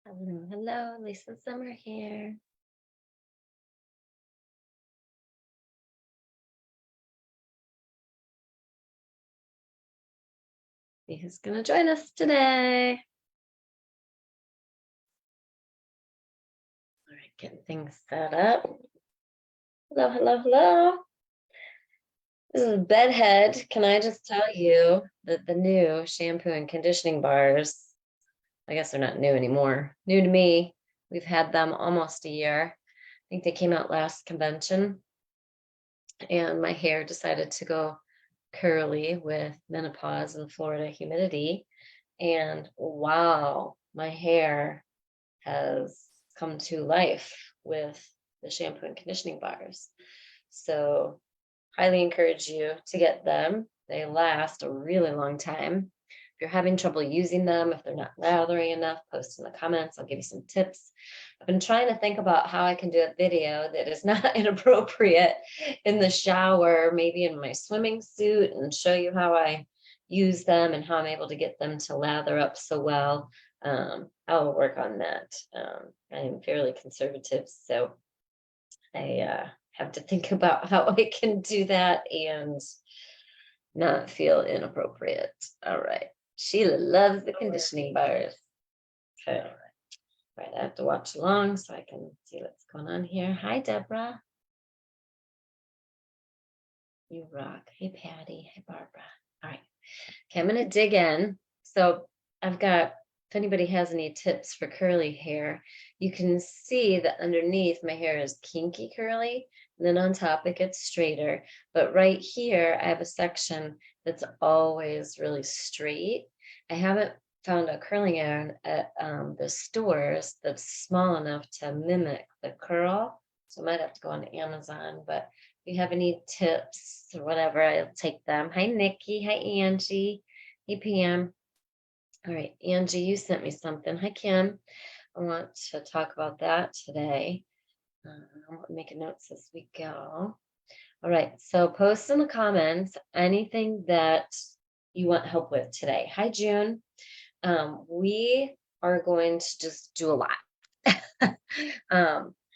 Hello, hello, Lisa Zimmer here. See who's going to join us today. All right, getting things set up. Hello, hello, hello. This is Bedhead. Can I just tell you that the new shampoo and conditioning bars, I guess they're not new anymore, new to me. We've had them almost a year. I think they came out last convention, and my hair decided to go curly with menopause and Florida humidity. And wow, my hair has come to life with the shampoo and conditioning bars. So highly encourage you to get them. They last a really long time. If you're having trouble using them, if they're not lathery enough, post in the comments. I'll give you some tips. I've been trying to think about how I can do a video that is not inappropriate in the shower, maybe in my swimming suit, and show you how I use them and how I'm able to get them to lather up so well. I'll work on that. I'm fairly conservative, so I have to think about how I can do that and not feel inappropriate. All right. Sheila loves the conditioning bars. Okay. All right. I have to watch along so I can see what's going on here. Hi, Deborah. You rock. Hey, Patty. Hey, Barbara. All right. Okay, I'm going to dig in. So I've got, if anybody has any tips for curly hair, you can see that underneath my hair is kinky curly, and then on top it gets straighter. But right here, I have a section that's always really straight. I haven't found a curling iron at the stores that's small enough to mimic the curl. So I might have to go on Amazon, but if you have any tips or whatever, I'll take them. Hi, Nikki. Hi, Angie. Hey, Pam. All right, Angie, you sent me something. Hi, Kim. I want to talk about that today. I'm making notes as we go. All right, so post in the comments anything that you want help with today. Hi, June. We are going to just do a lot.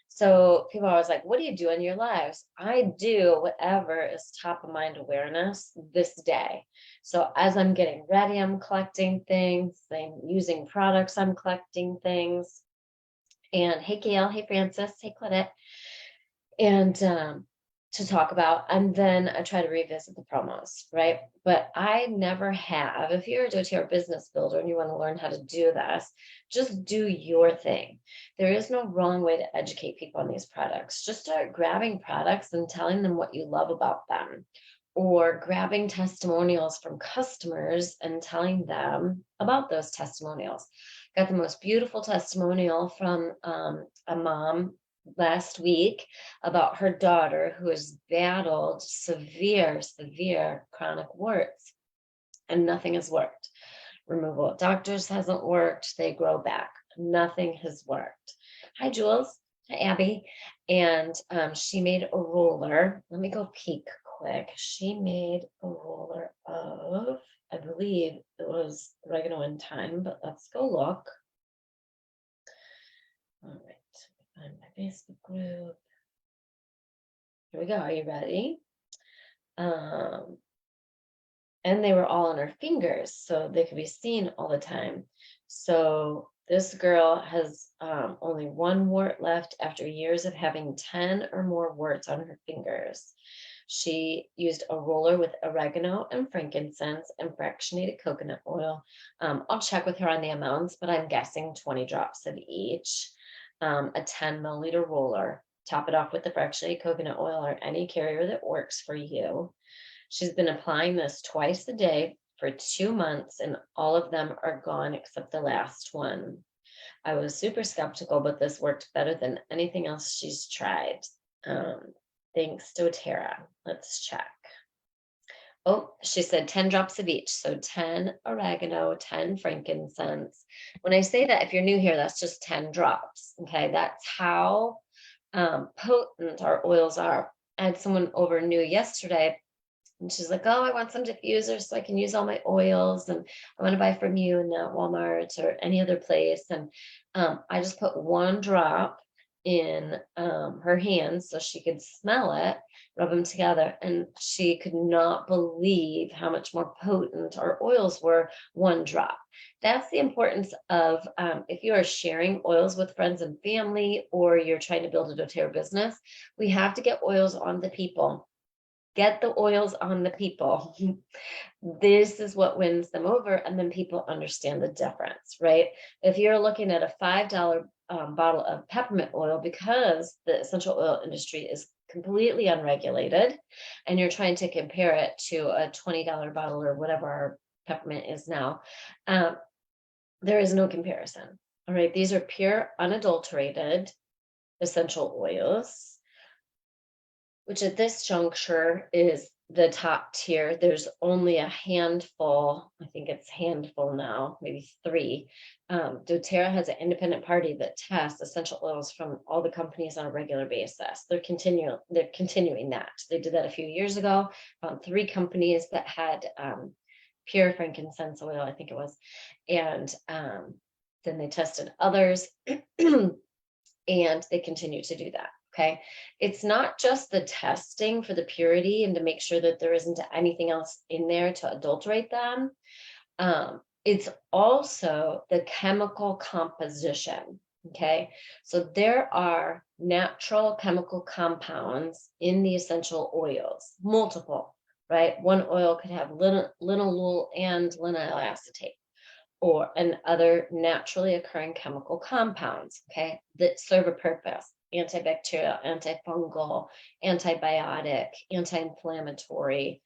So people are always like, what do you do in your lives? I do whatever is top of mind awareness this day. So as I'm getting ready, I'm collecting things, I'm using products, I'm collecting things. And hey, Gail, hey, Francis, hey, Claudette. And to talk about, and then I try to revisit the promos, right? But I never have. If you're a doTERRA business builder and you want to learn how to do this, just do your thing. There is no wrong way to educate people on these products. Just start grabbing products and telling them what you love about them, or grabbing testimonials from customers and telling them about those testimonials. Got the most beautiful testimonial from a mom last week about her daughter who has battled severe chronic warts, and nothing has worked. Removal at doctors hasn't worked. They grow back. Nothing has worked. Hi, Jules. Hi, Abby. And she made a roller. Let me go peek quick. She made a roller of, I believe it was oregano and thyme, but let's go look. All right. Find my Facebook group. Here we go. Are you ready? And they were all on her fingers, so they could be seen all the time. So this girl has only one wart left after years of having 10 or more warts on her fingers. She used a roller with oregano and frankincense and fractionated coconut oil. I'll check with her on the amounts, but I'm guessing 20 drops of each. A 10 milliliter roller. Top it off with the fractionated coconut oil or any carrier that works for you. She's been applying this twice a day for 2 months, and all of them are gone except the last one. I was super skeptical, but this worked better than anything else she's tried. Thanks, doTERRA. Let's check. Oh, she said 10 drops of each. So 10 oregano, 10 frankincense. When I say that, if you're new here, that's just 10 drops. Okay, that's how potent our oils are. I had someone over new yesterday And she's like, oh, I want some diffusers so I can use all my oils. And I want to buy from you and not Walmart or any other place. And I just put one drop in her hands so she could smell it, rub them together. And she could not believe how much more potent our oils were, one drop. That's the importance of if you are sharing oils with friends and family, or you're trying to build a doTERRA business, we have to get oils on the people. Get the oils on the people. This is what wins them over, and then people understand the difference, right? If you're looking at a $5 bottle of peppermint oil, because the essential oil industry is completely unregulated, and you're trying to compare it to a $20 bottle or whatever our peppermint is now, there is no comparison. All right, these are pure, unadulterated essential oils, which at this juncture is the top tier. There's only a handful, I think it's handful now, maybe 3. doTERRA has an independent party that tests essential oils from all the companies on a regular basis. They're continuing that. They did that a few years ago, found 3 companies that had pure frankincense oil, I think it was. And then they tested others and they continue to do that. Okay. It's not just the testing for the purity and to make sure that there isn't anything else in there to adulterate them. It's also the chemical composition. Okay. So there are natural chemical compounds in the essential oils, multiple, right? One oil could have linalool and linalool acetate, or and other naturally occurring chemical compounds, okay, that serve a purpose: antibacterial, antifungal, antibiotic, anti-inflammatory,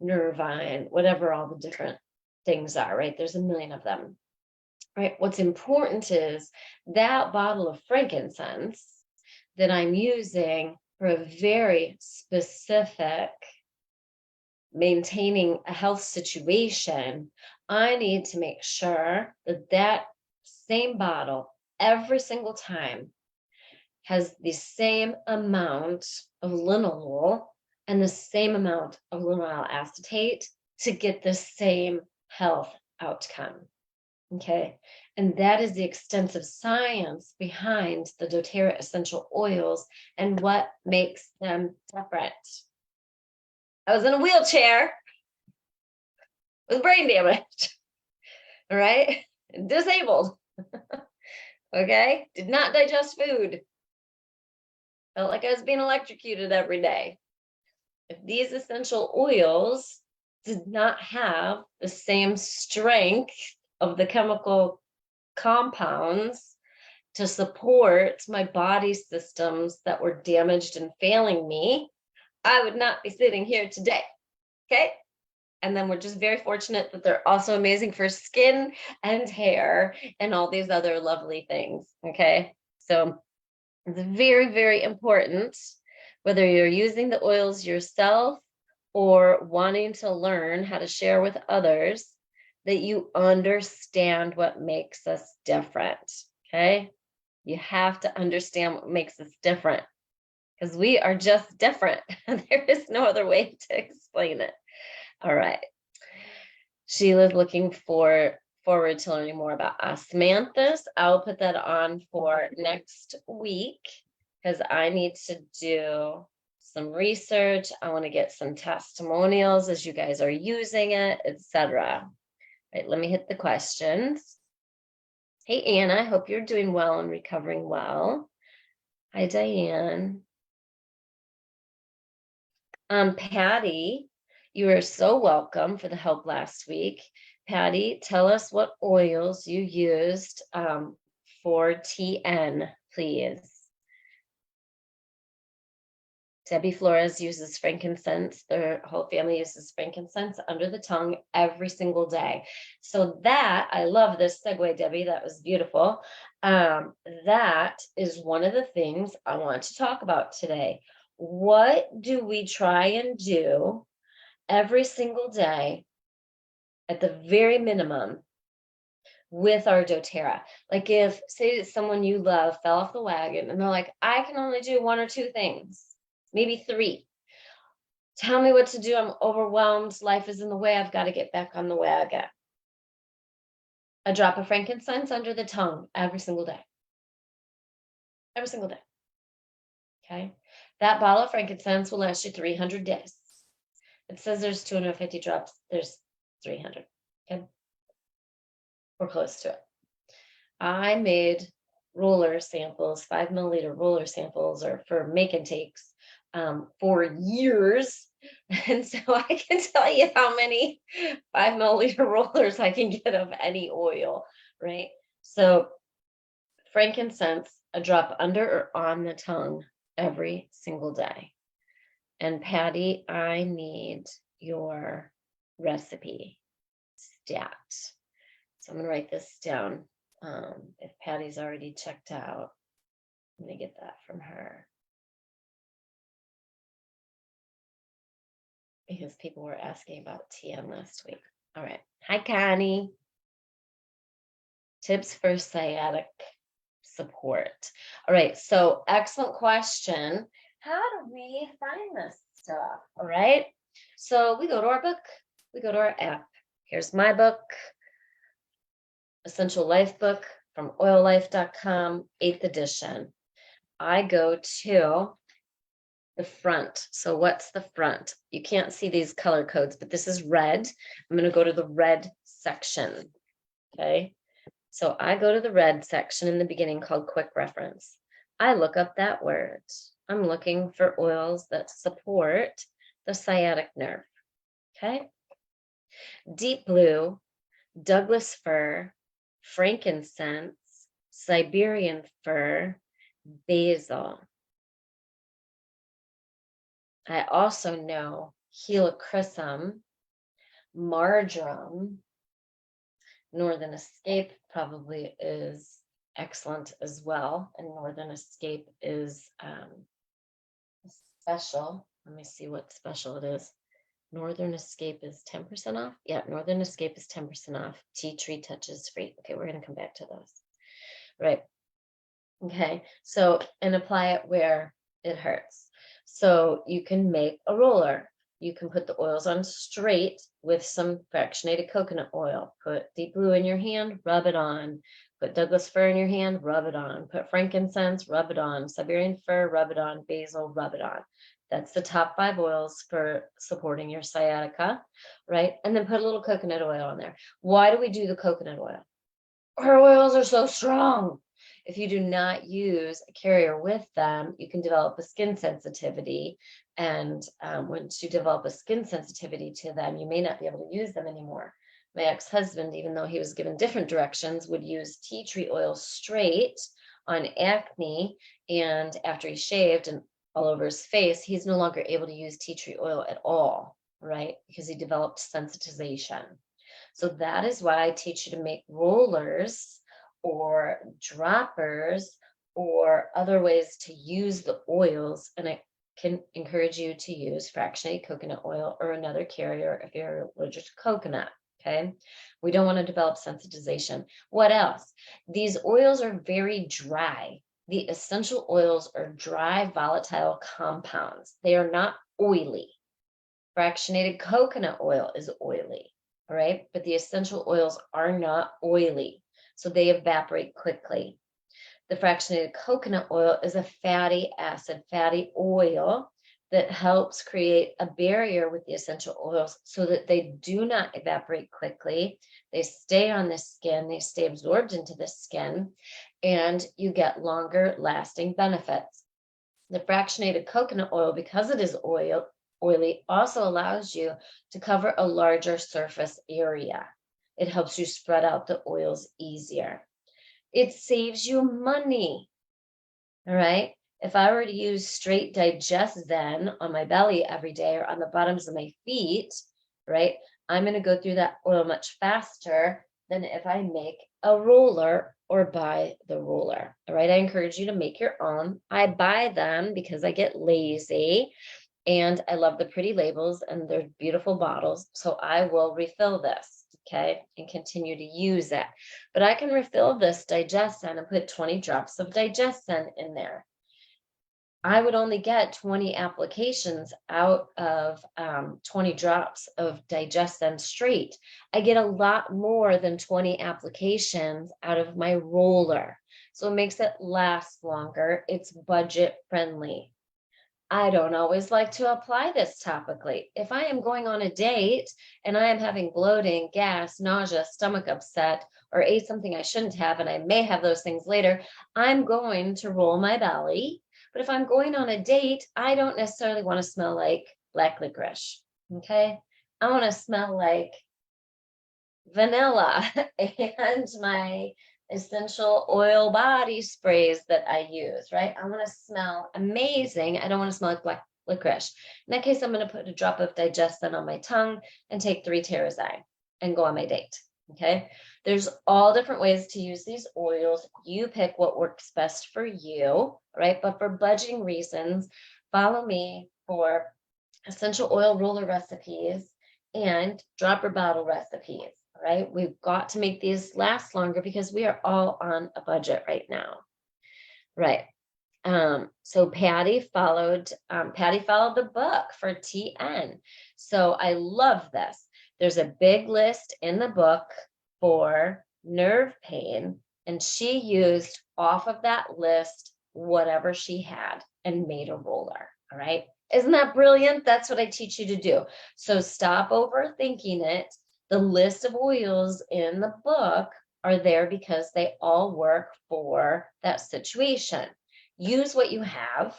nervine, whatever all the different things are, right? There's a million of them, right? What's important is that bottle of frankincense that I'm using for a very specific maintaining a health situation. I need to make sure that that same bottle every single time has the same amount of linalool and the same amount of linalool acetate to get the same health outcome. Okay. And that is the extensive science behind the doTERRA essential oils and what makes them different. I was in a wheelchair with brain damage, all right? Disabled, okay? Did not digest food. Felt like I was being electrocuted every day. If these essential oils did not have the same strength of the chemical compounds to support my body systems that were damaged and failing me, I would not be sitting here today, okay? And then we're just very fortunate that they're also amazing for skin and hair and all these other lovely things, okay? So it's very, very important, whether you're using the oils yourself or wanting to learn how to share with others, that you understand what makes us different, okay? You have to understand what makes us different, because we are just different. There is no other way to explain it. All right. Sheila's looking forward to learning more about osmanthus. I'll put that on for next week because I need to do some research. I want to get some testimonials as you guys are using it, etc. Right, let me hit the questions. Hey, Anna, I hope you're doing well and recovering well. Hi, Diane. Patty, you are so welcome for the help last week. Patty, tell us what oils you used for TN, please. Debbie Flores uses frankincense. Their whole family uses frankincense under the tongue every single day. So that, I love this segue, Debbie. That was beautiful. That is one of the things I want to talk about today. What do we try and do every single day at the very minimum with our doTERRA? Like if, say, someone you love fell off the wagon and they're like, I can only do 1 or 2 things, maybe 3 Tell me what to do. I'm overwhelmed. Life is in the way. I've got to get back on the wagon. A drop of frankincense under the tongue every single day. Every single day. Okay. That bottle of frankincense will last you 300 days. It says there's 250 drops. There's 300. Okay. We're close to it. I made roller samples, 5 milliliter roller samples, or for make and takes for years. And so I can tell you how many 5 milliliter rollers I can get of any oil, right? So frankincense, a drop under or on the tongue every single day. And Patty, I need your recipe stat. So I'm going to write this down. If Patty's already checked out, I'm going to get that from her. Because people were asking about TM last week. All right. Hi, Connie. Tips for sciatic support. All right. So excellent question. How do we find this stuff? All right. So we go to our book. We go to our app. Here's my book. Essential Life book from oillife.com, 8th edition. I go to the front. So what's the front? You can't see these color codes, but this is red. I'm going to go to the red section. Okay. So I go to the red section in the beginning called quick reference. I look up that word. I'm looking for oils that support the sciatic nerve. Okay. Deep blue, Douglas fir, frankincense, Siberian fir, basil. I also know helichrysum, marjoram, Northern Escape probably is excellent as well. And Northern Escape is special. Let me see what special it is. Northern Escape is 10% off. Yeah, Northern Escape is 10% off. Tea tree touches free. Okay, we're going to come back to those. Right. Okay, so, and apply it where it hurts. So you can make a roller. You can put the oils on straight with some fractionated coconut oil. Put deep blue in your hand, rub it on. Put Douglas fir in your hand, rub it on. Put frankincense, rub it on. Siberian fir, rub it on. Basil, rub it on. That's the top 5 oils for supporting your sciatica, right? And then put a little coconut oil on there. Why do we do the coconut oil? Our oils are so strong. If you do not use a carrier with them, you can develop a skin sensitivity. And once you develop a skin sensitivity to them, you may not be able to use them anymore. My ex-husband, even though he was given different directions, would use tea tree oil straight on acne. And after he shaved and all over his face, he's no longer able to use tea tree oil at all, right? Because he developed sensitization. So that is why I teach you to make rollers or droppers or other ways to use the oils. And I can encourage you to use fractionated coconut oil or another carrier if you're allergic to coconut. Okay. We don't want to develop sensitization. What else? These oils are very dry. The essential oils are dry, volatile compounds. They are not oily. Fractionated coconut oil is oily. All right, but the essential oils are not oily, so they evaporate quickly. The fractionated coconut oil is a fatty acid, fatty oil that helps create a barrier with the essential oils so that they do not evaporate quickly. They stay on the skin, they stay absorbed into the skin, and you get longer lasting benefits. The fractionated coconut oil, because it is oily, also allows you to cover a larger surface area. It helps you spread out the oils easier. It saves you money. All right. If I were to use straight Digest Zen on my belly every day or on the bottoms of my feet, right, I'm going to go through that oil much faster than if I make a roller or buy the roller. All right. I encourage you to make your own. I buy them because I get lazy. And I love the pretty labels and they're beautiful bottles. So I will refill this, okay, and continue to use it. But I can refill this Digest Zen and put 20 drops of Digest Zen in there. I would only get 20 applications out of 20 drops of Digestin straight. I get a lot more than 20 applications out of my roller. So it makes it last longer. It's budget friendly. I don't always like to apply this topically. If I am going on a date and I am having bloating, gas, nausea, stomach upset, or ate something I shouldn't have, and I may have those things later, I'm going to roll my belly. But if I'm going on a date, I don't necessarily want to smell like black licorice. Okay. I want to smell like vanilla and my essential oil body sprays that I use, right? I want to smell amazing. I don't want to smell like black licorice. In that case, I'm going to put a drop of Digestin on my tongue and take 3 Terrazine and go on my date. Okay. There's all different ways to use these oils. You pick what works best for you, right? But for budgeting reasons, follow me for essential oil roller recipes and dropper bottle recipes. Right? We've got to make these last longer because we are all on a budget right now. Right. So Patty followed the book for TN. So I love this. There's a big list in the book for nerve pain, and she used off of that list whatever she had and made a roller. All right. Isn't that brilliant? That's what I teach you to do. So stop overthinking it. The list of oils in the book are there because they all work for that situation. Use what you have,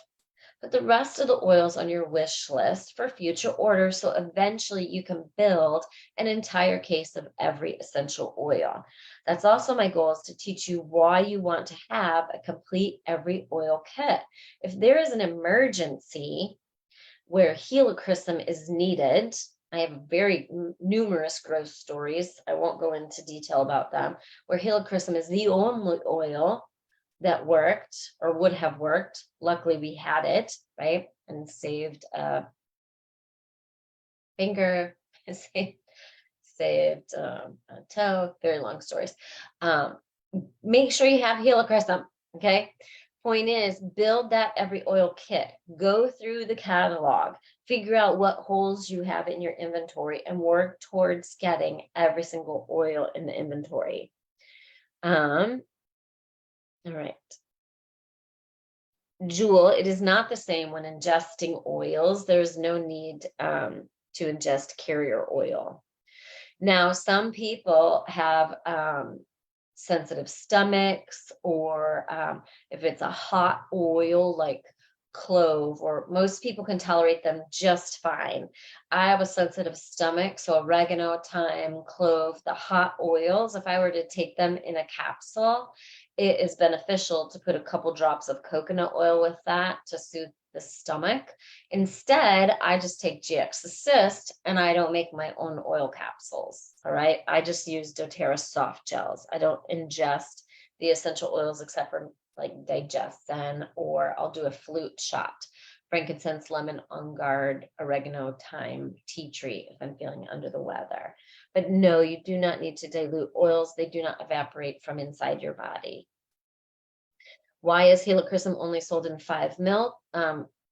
put the rest of the oils on your wish list for future orders so eventually you can build an entire case of every essential oil. That's also my goal, is to teach you why you want to have a complete every oil kit. If there is an emergency where helichrysum is needed, I have very numerous gross stories. I won't go into detail about them, where helichrysum is the only oil that worked or would have worked. Luckily, we had it, right? And saved a finger, saved a toe, very long stories. Make sure you have helichrysum, okay? Point is, build that every oil kit. Go through the catalog, figure out what holes you have in your inventory, and work towards getting every single oil in the inventory. All right. Jewel, it is not the same when ingesting oils. There's no need to ingest carrier oil. Now, some people have sensitive stomachs, or if it's a hot oil like clove, or most people can tolerate them just fine. I have a sensitive stomach, so oregano, thyme, clove, the hot oils, if I were to take them in a capsule, it is beneficial to put a couple drops of coconut oil with that to soothe the stomach. Instead, I just take GX Assist and I don't make my own oil capsules. All right. I just use doTERRA soft gels. I don't ingest the essential oils except for like Digestin, or I'll do a flute shot. Frankincense, lemon, on guard, oregano, thyme, tea tree if I'm feeling under the weather. But no, you do not need to dilute oils. They do not evaporate from inside your body. Why is helichrysum only sold in 5 ml?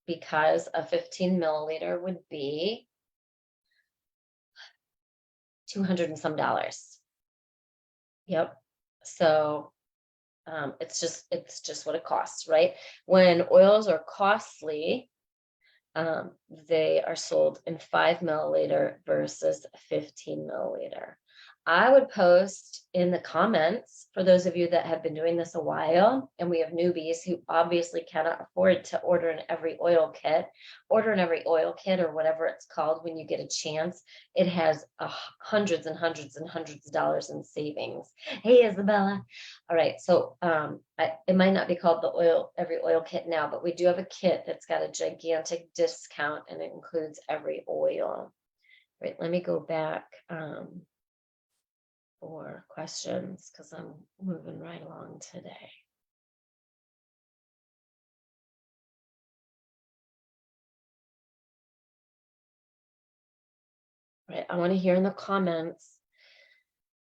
Because a 15 milliliter would be $200 and some. Yep. So it's just what it costs, right? When oils are costly, they are sold in 5 milliliter versus 15 milliliter. I would post in the comments, for those of you that have been doing this a while, and we have newbies who obviously cannot afford to order an every oil kit, or whatever it's called when you get a chance. It has hundreds and hundreds and hundreds of dollars in savings. Hey, Isabella. All right, so it might not be called the every oil kit now, but we do have a kit that's got a gigantic discount, and it includes every oil. Right, let me go back for questions because I'm moving right along today. Right, I want to hear in the comments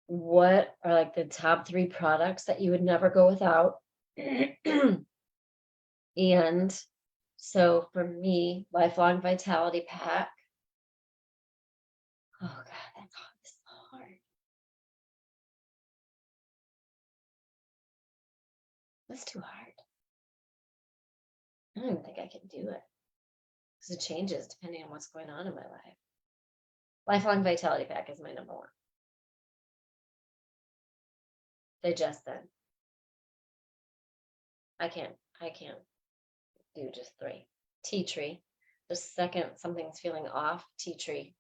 what are like the top 3 products that you would never go without. And So for me, Lifelong Vitality Pack. Oh God, that's so hard. That's too hard. I don't even think I can do it because it changes depending on what's going on in my life. Lifelong Vitality Pack is my number one. Digest then. I can't do just three. Tea tree. The second something's feeling off, tea tree.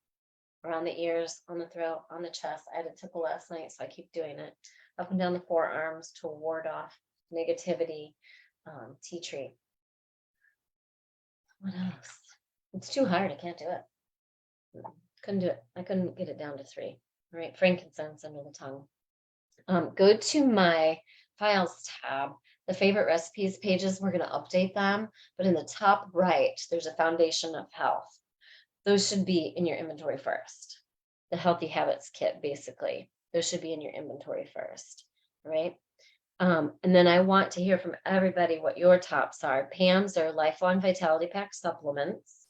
Around the ears, on the throat, on the chest. I had a tipple last night, so I keep doing it. Up and down the forearms to ward off negativity. Tea tree. What else? It's too hard. I can't do it. Couldn't do it. I couldn't get it down to three. All right, frankincense under the tongue. Go to my files tab. The favorite recipes pages, we're going to update them. But in the top right, there's a foundation of health. Those should be in your inventory first. The healthy habits kit, basically. Those should be in your inventory first, right? And then I want to hear from everybody what your tops are. Pam's are Lifelong Vitality Pack supplements.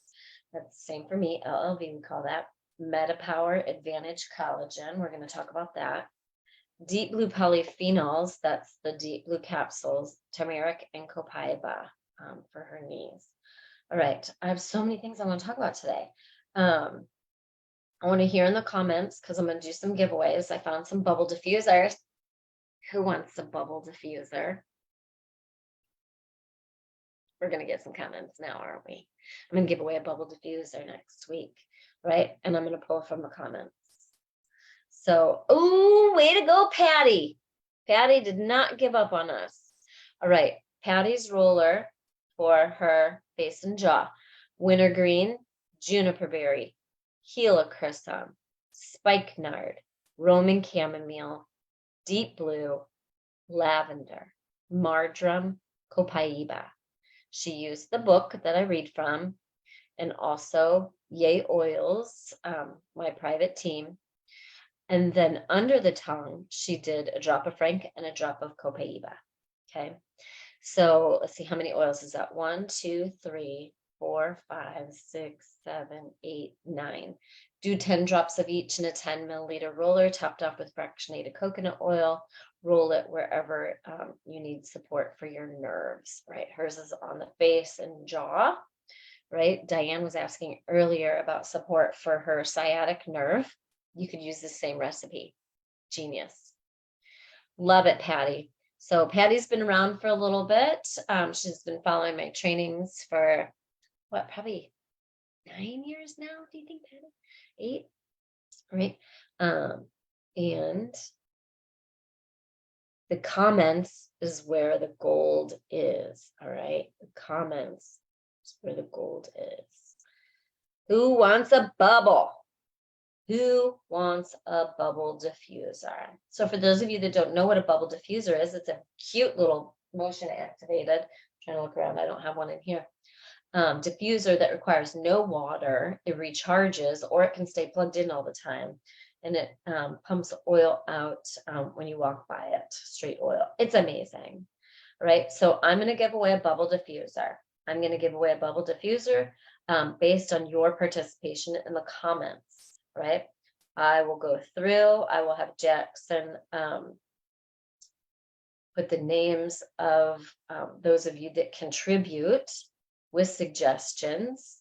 That's the same for me. LLV, we call that. MetaPower Advantage Collagen. We're going to talk about that. Deep Blue Polyphenols. That's the Deep Blue capsules. Turmeric and copaiba for her knees. All right. I have so many things I want to talk about today. I want to hear in the comments because I'm going to do some giveaways. I found some bubble diffusers. Who wants a bubble diffuser? We're going to get some comments now, aren't we? I'm going to give away a bubble diffuser next week, right? And I'm going to pull from the comments. So, oh, way to go, Patty. Patty did not give up on us. All right. Patty's roller for her face and jaw. Wintergreen, juniper berry, helichrysum, spikenard, Roman chamomile, deep blue, lavender, marjoram, copaiba. She used the book that I read from and also Yay Oils, my private team. And then under the tongue, she did a drop of frank and a drop of copaiba. Okay. So let's see how many oils is that? 1, 2, 3, 4, 5, 6, 7, 8, 9. Do 10 drops of each in a 10 milliliter roller, topped off with fractionated coconut oil. Roll it wherever you need support for your nerves, right? Hers is on the face and jaw, right? Diane was asking earlier about support for her sciatic nerve. You could use the same recipe. Genius. Love it, Patty. So Patty's been around for a little bit. She's been following my trainings for what, probably 9 years now, do you think, Patty? 8? Right. And the comments is where the gold is. All right. The comments is where the gold is. Who wants a bubble? Who wants a bubble diffuser? So for those of you that don't know what a bubble diffuser is, it's a cute little motion activated. I'm trying to look around. I don't have one in here. Diffuser that requires no water. It recharges, or it can stay plugged in all the time. And it pumps oil out when you walk by it, straight oil. It's amazing, right? So I'm going to give away a bubble diffuser. I'm going to give away a bubble diffuser based on your participation in the comments, right? I will go through. I will have Jackson put the names of those of you that contribute with suggestions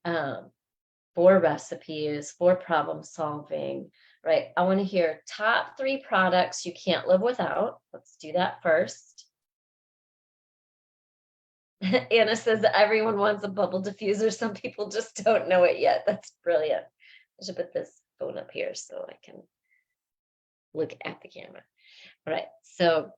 for recipes, for problem solving, right? I want to hear top 3 products you can't live without. Let's do that first. Anna says that everyone wants a bubble diffuser. Some people just don't know it yet. That's brilliant. I should put this phone up here so I can look at the camera. All right. So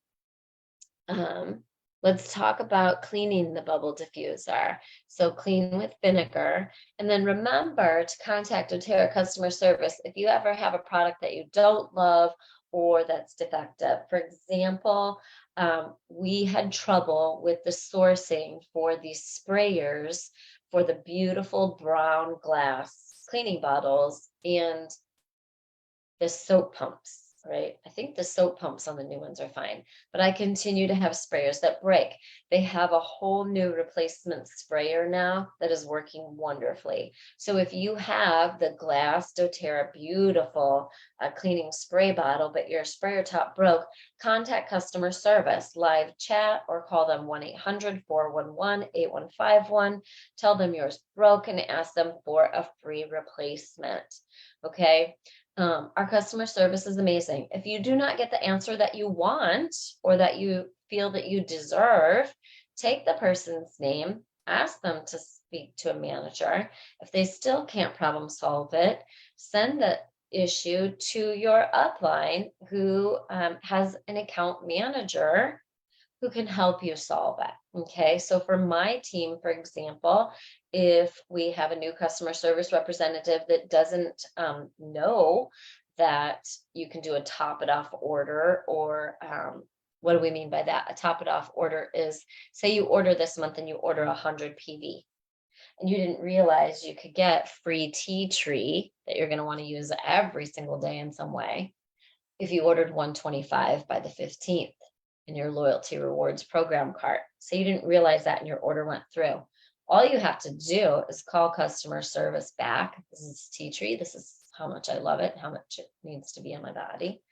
let's talk about cleaning the bubble diffuser. So clean with vinegar. And then remember to contact doTERRA customer service if you ever have a product that you don't love or that's defective. For example, we had trouble with the sourcing for these sprayers for the beautiful brown glass cleaning bottles and the soap pumps. right? I think the soap pumps on the new ones are fine, but I continue to have sprayers that break. They have a whole new replacement sprayer now that is working wonderfully. So if you have the glass doTERRA beautiful cleaning spray bottle, but your sprayer top broke, contact customer service, live chat, or call them 1-800-411-8151. Tell them yours broke and ask them for a free replacement. Okay. Our customer service is amazing. If you do not get the answer that you want or that you feel that you deserve, take the person's name, ask them to speak to a manager. If they still can't problem solve it, send the issue to your upline who has an account manager who can help you solve it. Okay, so for my team, for example, if we have a new customer service representative that doesn't know that you can do a top it off order, or what do we mean by that? A top it off order is, say you order this month and you order 100 PV, and you didn't realize you could get free tea tree that you're going to want to use every single day in some way if you ordered 125 by the 15th in your loyalty rewards program cart. So you didn't realize that and your order went through. All you have to do is call customer service back. This is tea tree. This is how much I love it, how much it needs to be in my body.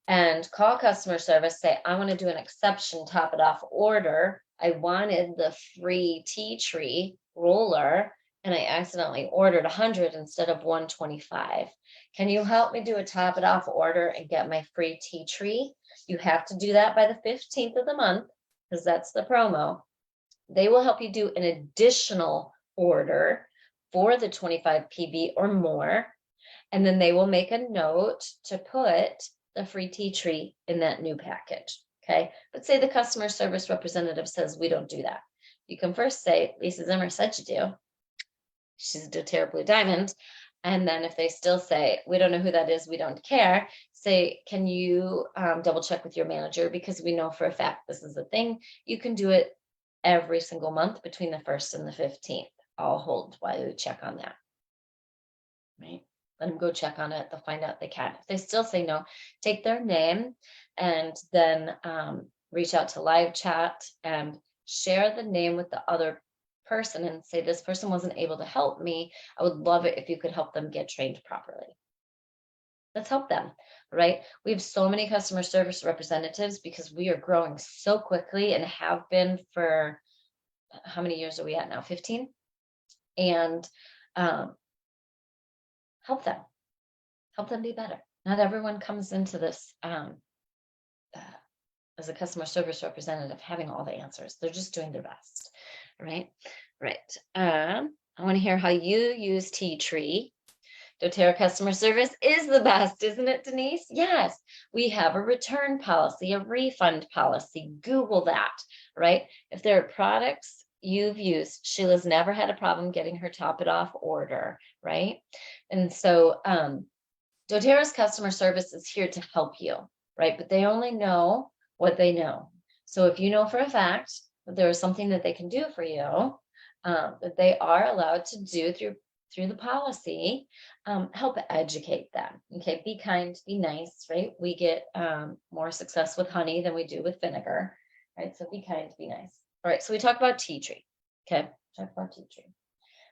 And call customer service, say, I want to do an exception, top it off order. I wanted the free tea tree roller and I accidentally ordered 100 instead of 125. Can you help me do a top it off order and get my free tea tree? You have to do that by the 15th of the month because that's the promo. They will help you do an additional order for the 25 PB or more. And then they will make a note to put the free tea tree in that new package. Okay. But say the customer service representative says, we don't do that. You can first say, Lisa Zimmer said you do. She's a doTERRA Blue Diamond. And then if they still say, we don't know who that is, we don't care, say, can you double check with your manager? Because we know for a fact this is a thing. You can do it every single month between the 1st and the 15th. I'll hold while you check on that. Right? Let them go check on it. They'll find out they can. If they still say no, take their name and then reach out to live chat and share the name with the other person and say, this person wasn't able to help me. I would love it if you could help them get trained properly. Let's help them, right? We have so many customer service representatives because we are growing so quickly and have been for how many years are we at now? 15? And help them be better. Not everyone comes into this as a customer service representative having all the answers. They're just doing their best, right? Right. I want to hear how you use tea tree. doTERRA customer service is the best, isn't it, Denise? Yes, we have a return policy, a refund policy. Google that, right? If there are products you've used, Sheila's never had a problem getting her top it off order, right? And so doTERRA's customer service is here to help you, right? But they only know what they know. So if you know for a fact that there is something that they can do for you, that they are allowed to do through the policy, help educate them. Okay, be kind, be nice, right? We get more success with honey than we do with vinegar, right? So be kind, be nice. All right, so we talked about tea tree. Okay, talk about tea tree.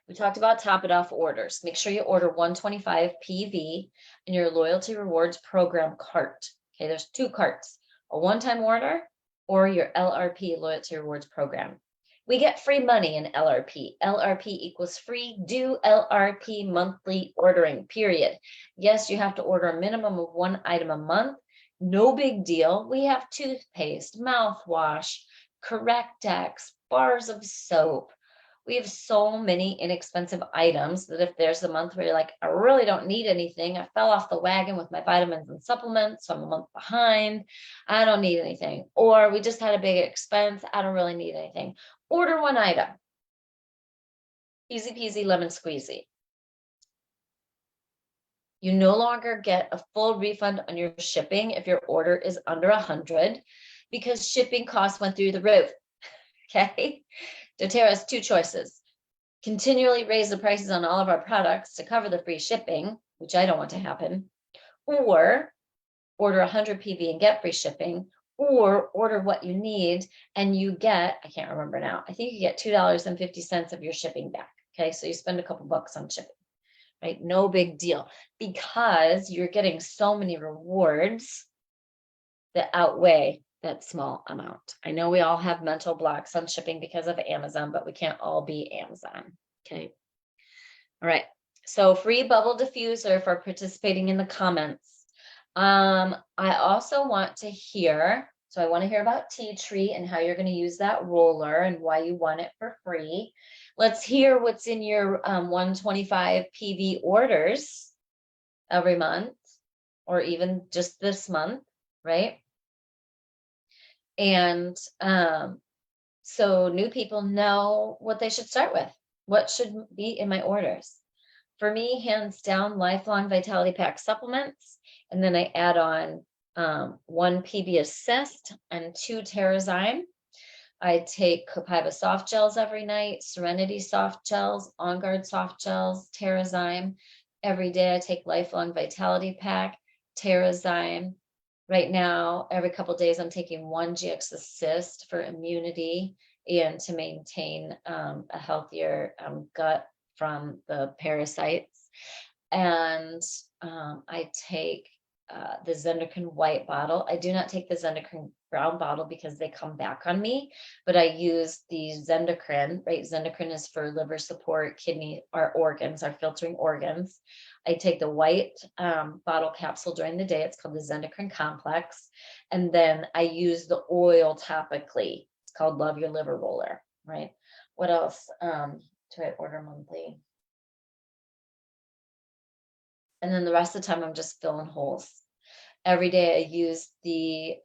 We talked about top it off orders. Make sure you order 125 PV in your loyalty rewards program cart. Okay, there's 2 carts, a one-time order or your LRP loyalty rewards program. We get free money in LRP. LRP equals free. Do LRP monthly ordering, period. Yes, you have to order a minimum of 1 item a month. No big deal. We have toothpaste, mouthwash, Correctex, bars of soap. We have so many inexpensive items that if there's a month where you're like, I really don't need anything, I fell off the wagon with my vitamins and supplements, so I'm a month behind, I don't need anything. Or we just had a big expense, I don't really need anything. Order 1 item. Easy peasy lemon squeezy. You no longer get a full refund on your shipping if your order is under 100 because shipping costs went through the roof. Okay? doTERRA has 2 choices. Continually raise the prices on all of our products to cover the free shipping, which I don't want to happen, or order 100 PV and get free shipping, or order what you need and you get, I can't remember now, I think you get $2.50 of your shipping back. Okay, so you spend a couple bucks on shipping, right? No big deal, because you're getting so many rewards that outweigh that small amount. I know we all have mental blocks on shipping because of Amazon, but we can't all be Amazon. Okay. All right. So free bubble diffuser for participating in the comments. I also want to hear, so I want to hear about tea tree and how you're going to use that roller and why you want it for free. Let's hear what's in your 125 PV orders every month, or even just this month, right? And so new people know what they should start with. What should be in my orders? For me, hands down, Lifelong Vitality Pack supplements. And then I add on 1 PB Assist and 2 Terrazyme. I take Copaiba soft gels every night, Serenity soft gels, On Guard soft gels, Terrazyme. Every day I take Lifelong Vitality Pack, Terrazyme. Right now, every couple of days, I'm taking 1 GX Assist for immunity and to maintain a healthier gut from the parasites. And I take the Zendocrine white bottle. I do not take the Zendocrine brown bottle because they come back on me, but I use the Zendocrine, right? Zendocrine is for liver support, kidney, our organs, our filtering organs. I take the white bottle capsule during the day. It's called the Zendocrine Complex. And then I use the oil topically. It's called Love Your Liver Roller, right? What else do I order monthly? And then the rest of the time, I'm just filling holes. Every day I use the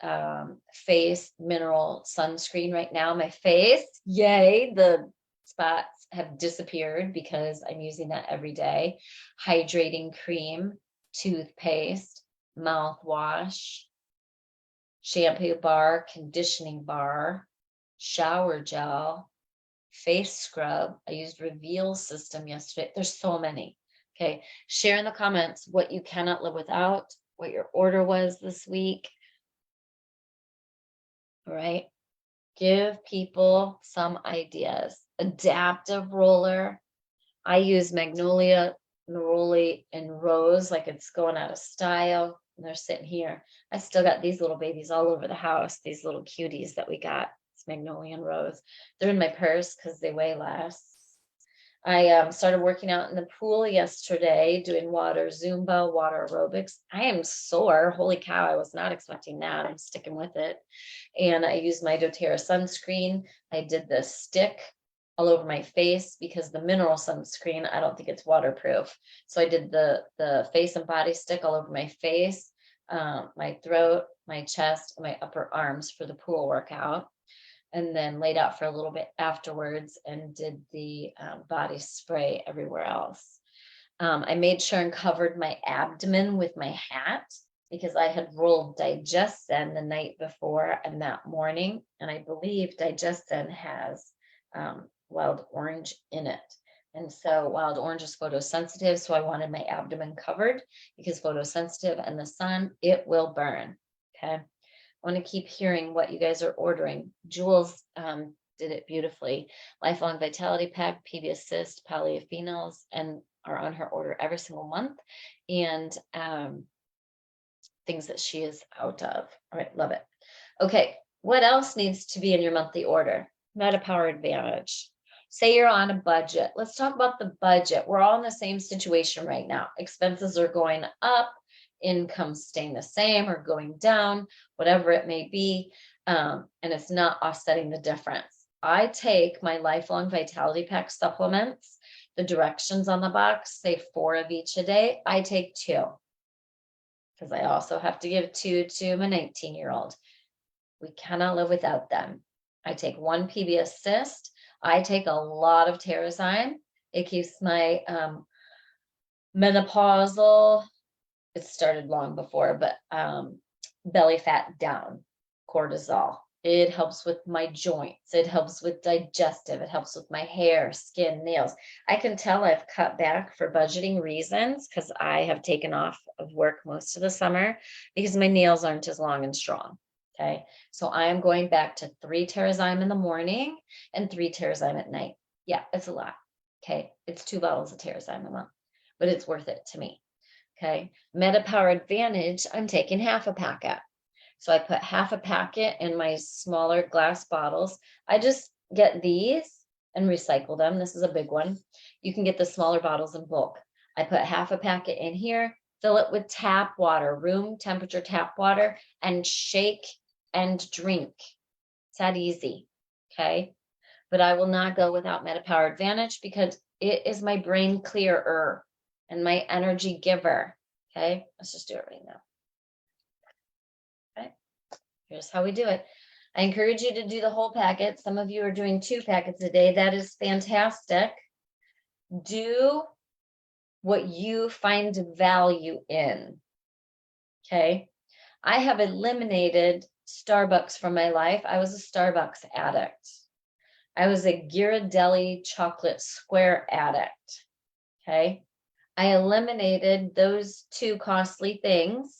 face mineral sunscreen. Right now, my face, yay, the spots have disappeared because I'm using that every day. Hydrating cream, toothpaste, mouthwash, shampoo bar, conditioning bar, shower gel, face scrub. I used Reveal System yesterday. There's so many. Okay, share in the comments what you cannot live without, what your order was this week. All right, give people some ideas. Adaptive roller. I use Magnolia, Neroli, and Rose like it's going out of style. And they're sitting here. I still got these little babies all over the house, these little cuties that we got. It's Magnolia and Rose. They're in my purse because they weigh less. I started working out in the pool yesterday, doing Zumba, water aerobics. I am sore. Holy cow, I was not expecting that. I'm sticking with it. And I used my doTERRA sunscreen. I did the stick all over my face because the mineral sunscreen, I don't think it's waterproof. So I did the face and body stick all over my face, my throat, my chest, and my upper arms for the pool workout. And then laid out for a little bit afterwards and did the body spray everywhere else. I made sure and covered my abdomen with my hat because I had rolled Digestin the night before and that morning. And I believe Digestin has wild orange in it. And so wild orange is photosensitive. So I wanted my abdomen covered because photosensitive and the sun, it will burn. Okay. I want to keep hearing what you guys are ordering. Jules did it beautifully. Lifelong Vitality Pack, PB Assist, polyphenols, and are on her order every single month. And things that she is out of. All right, love it. Okay, what else needs to be in your monthly order? MetaPower Advantage. Say you're on a budget. Let's talk about the budget. We're all in the same situation right now. Expenses are going up. Income staying the same or going down, whatever it may be, and it's not offsetting the difference. I take my Lifelong Vitality Pack supplements, the directions on the box say 4 of each a day. I take 2 because I also have to give 2 to my 19-year-old. We cannot live without them. I take 1 PB Assist. I take a lot of Terrazyme. It keeps my menopausal, it started long before, but belly fat down, cortisol. It helps with my joints. It helps with digestive. It helps with my hair, skin, nails. I can tell I've cut back for budgeting reasons because I have taken off of work most of the summer because my nails aren't as long and strong. Okay. So I am going back to 3 TerraZyme in the morning and 3 TerraZyme at night. Yeah, it's a lot. Okay. It's 2 bottles of TerraZyme a month, but it's worth it to me. Okay. MetaPower Advantage, I'm taking half a packet. So I put half a packet in my smaller glass bottles. I just get these and recycle them. This is a big one. You can get the smaller bottles in bulk. I put half a packet in here, fill it with tap water, room temperature tap water, and shake and drink. It's that easy. Okay. But I will not go without MetaPower Advantage because it is my brain clearer and my energy giver. Okay. Let's just do it right now. Here's how we do it. I encourage you to do the whole packet. Some of you are doing 2 packets a day. That is fantastic. Do what you find value in. Okay. I have eliminated Starbucks from my life. I was a Starbucks addict. I was a Ghirardelli chocolate square addict. Okay. I eliminated those 2 costly things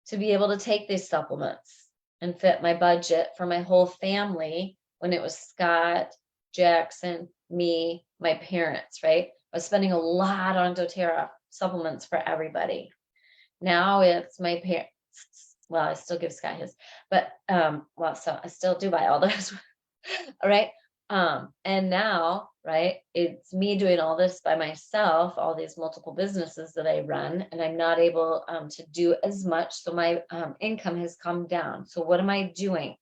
to be able to take these supplements and fit my budget for my whole family when it was Scott, Jackson, me, my parents, right? I was spending a lot on doTERRA supplements for everybody. Now it's my parents. Well, I still give Scott his, but so I still do buy all those. All right. And now, right, it's me doing all this by myself, all these multiple businesses that I run, and I'm not able to do as much. So my income has come down. So what am I doing?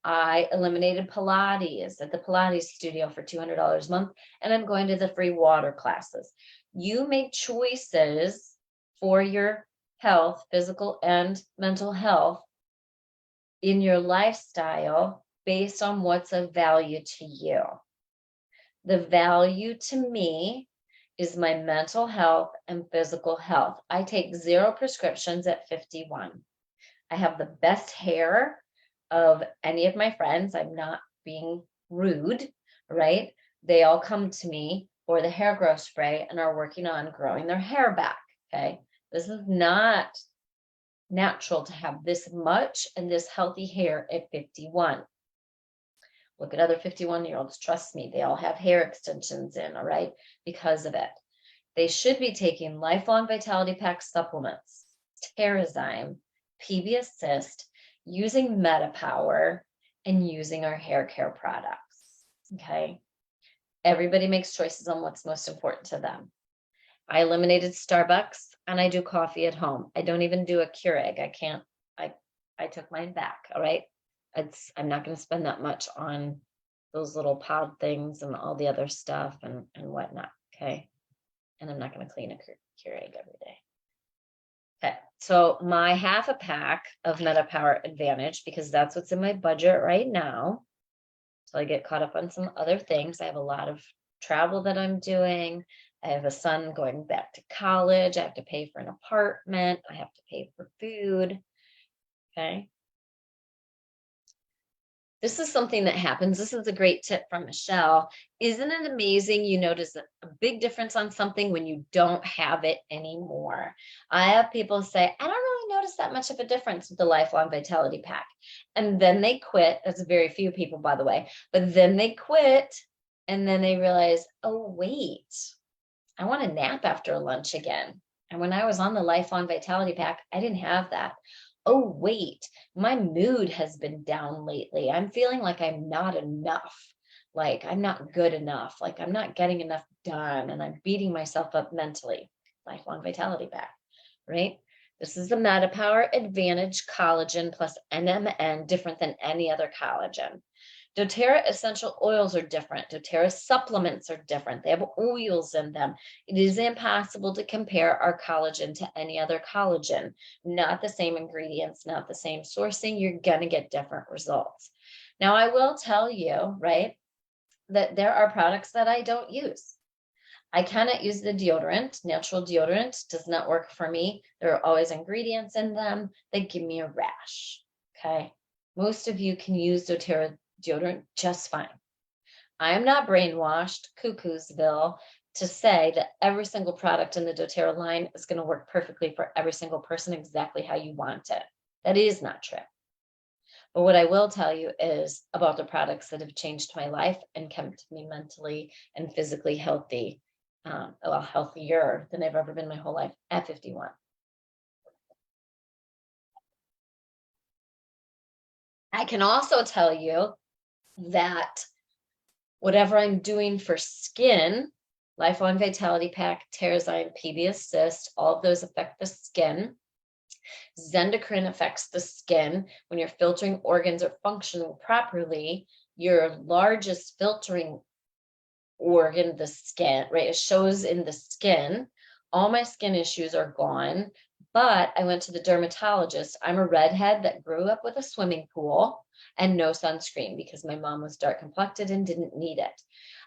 I eliminated Pilates at the Pilates studio for $200 a month, and I'm going to the free water classes. You make choices for your health, physical and mental health in your lifestyle based on what's of value to you. The value to me is my mental health and physical health. I take 0 prescriptions at 51. I have the best hair of any of my friends. I'm not being rude, right? They all come to me for the hair growth spray and are working on growing their hair back. Okay. This is not natural to have this much and this healthy hair at 51. Look at other 51-year-olds. Trust me, they all have hair extensions in, all right, because of it. They should be taking Lifelong Vitality Pack supplements, TerraZyme, PB Assist, using MetaPower, and using our hair care products, okay? Everybody makes choices on what's most important to them. I eliminated Starbucks, and I do coffee at home. I don't even do a Keurig. I took mine back, all right? I'm not going to spend that much on those little pod things and all the other stuff and whatnot, okay? And I'm not going to clean a Keurig every day. Okay, so my half a pack of MetaPower Advantage, because that's what's in my budget right now. So I get caught up on some other things. I have a lot of travel that I'm doing. I have a son going back to college. I have to pay for an apartment. I have to pay for food. Okay. This is something that happens. This is a great tip from Michelle. Isn't it amazing? You notice a big difference on something when you don't have it anymore. I have people say, I don't really notice that much of a difference with the Lifelong Vitality Pack. And then they quit. That's very few people, by the way. But then they quit and then they realize, oh, wait, I want to nap after lunch again. And when I was on the Lifelong Vitality Pack, I didn't have that. Oh, wait, my mood has been down lately. I'm feeling like I'm not enough. Like I'm not good enough. Like I'm not getting enough done. And I'm beating myself up mentally. Lifelong Vitality Pack, right? This is the MetaPower Advantage Collagen plus NMN, different than any other collagen. doTERRA essential oils are different. doTERRA supplements are different. They have oils in them. It is impossible to compare our collagen to any other collagen. Not the same ingredients, not the same sourcing. You're going to get different results. Now, I will tell you, right, that there are products that I don't use. I cannot use the deodorant. Natural deodorant does not work for me. There are always ingredients in them that give me a rash. Okay. Most of you can use doTERRA deodorant just fine. I am not brainwashed, cuckoosville, to say that every single product in the doTERRA line is going to work perfectly for every single person exactly how you want it. That is not true. But what I will tell you is about the products that have changed my life and kept me mentally and physically healthy, well, healthier than I've ever been my whole life at 51. I can also tell you that whatever I'm doing for skin, Lifelong Vitality Pack, Terrazyme, PB Assist, all of those affect the skin. Zendocrine affects the skin. When your filtering organs are functioning properly, your largest filtering organ, the skin, right? It shows in the skin. All my skin issues are gone, but I went to the dermatologist. I'm a redhead that grew up with a swimming pool and no sunscreen because my mom was dark complected and didn't need it.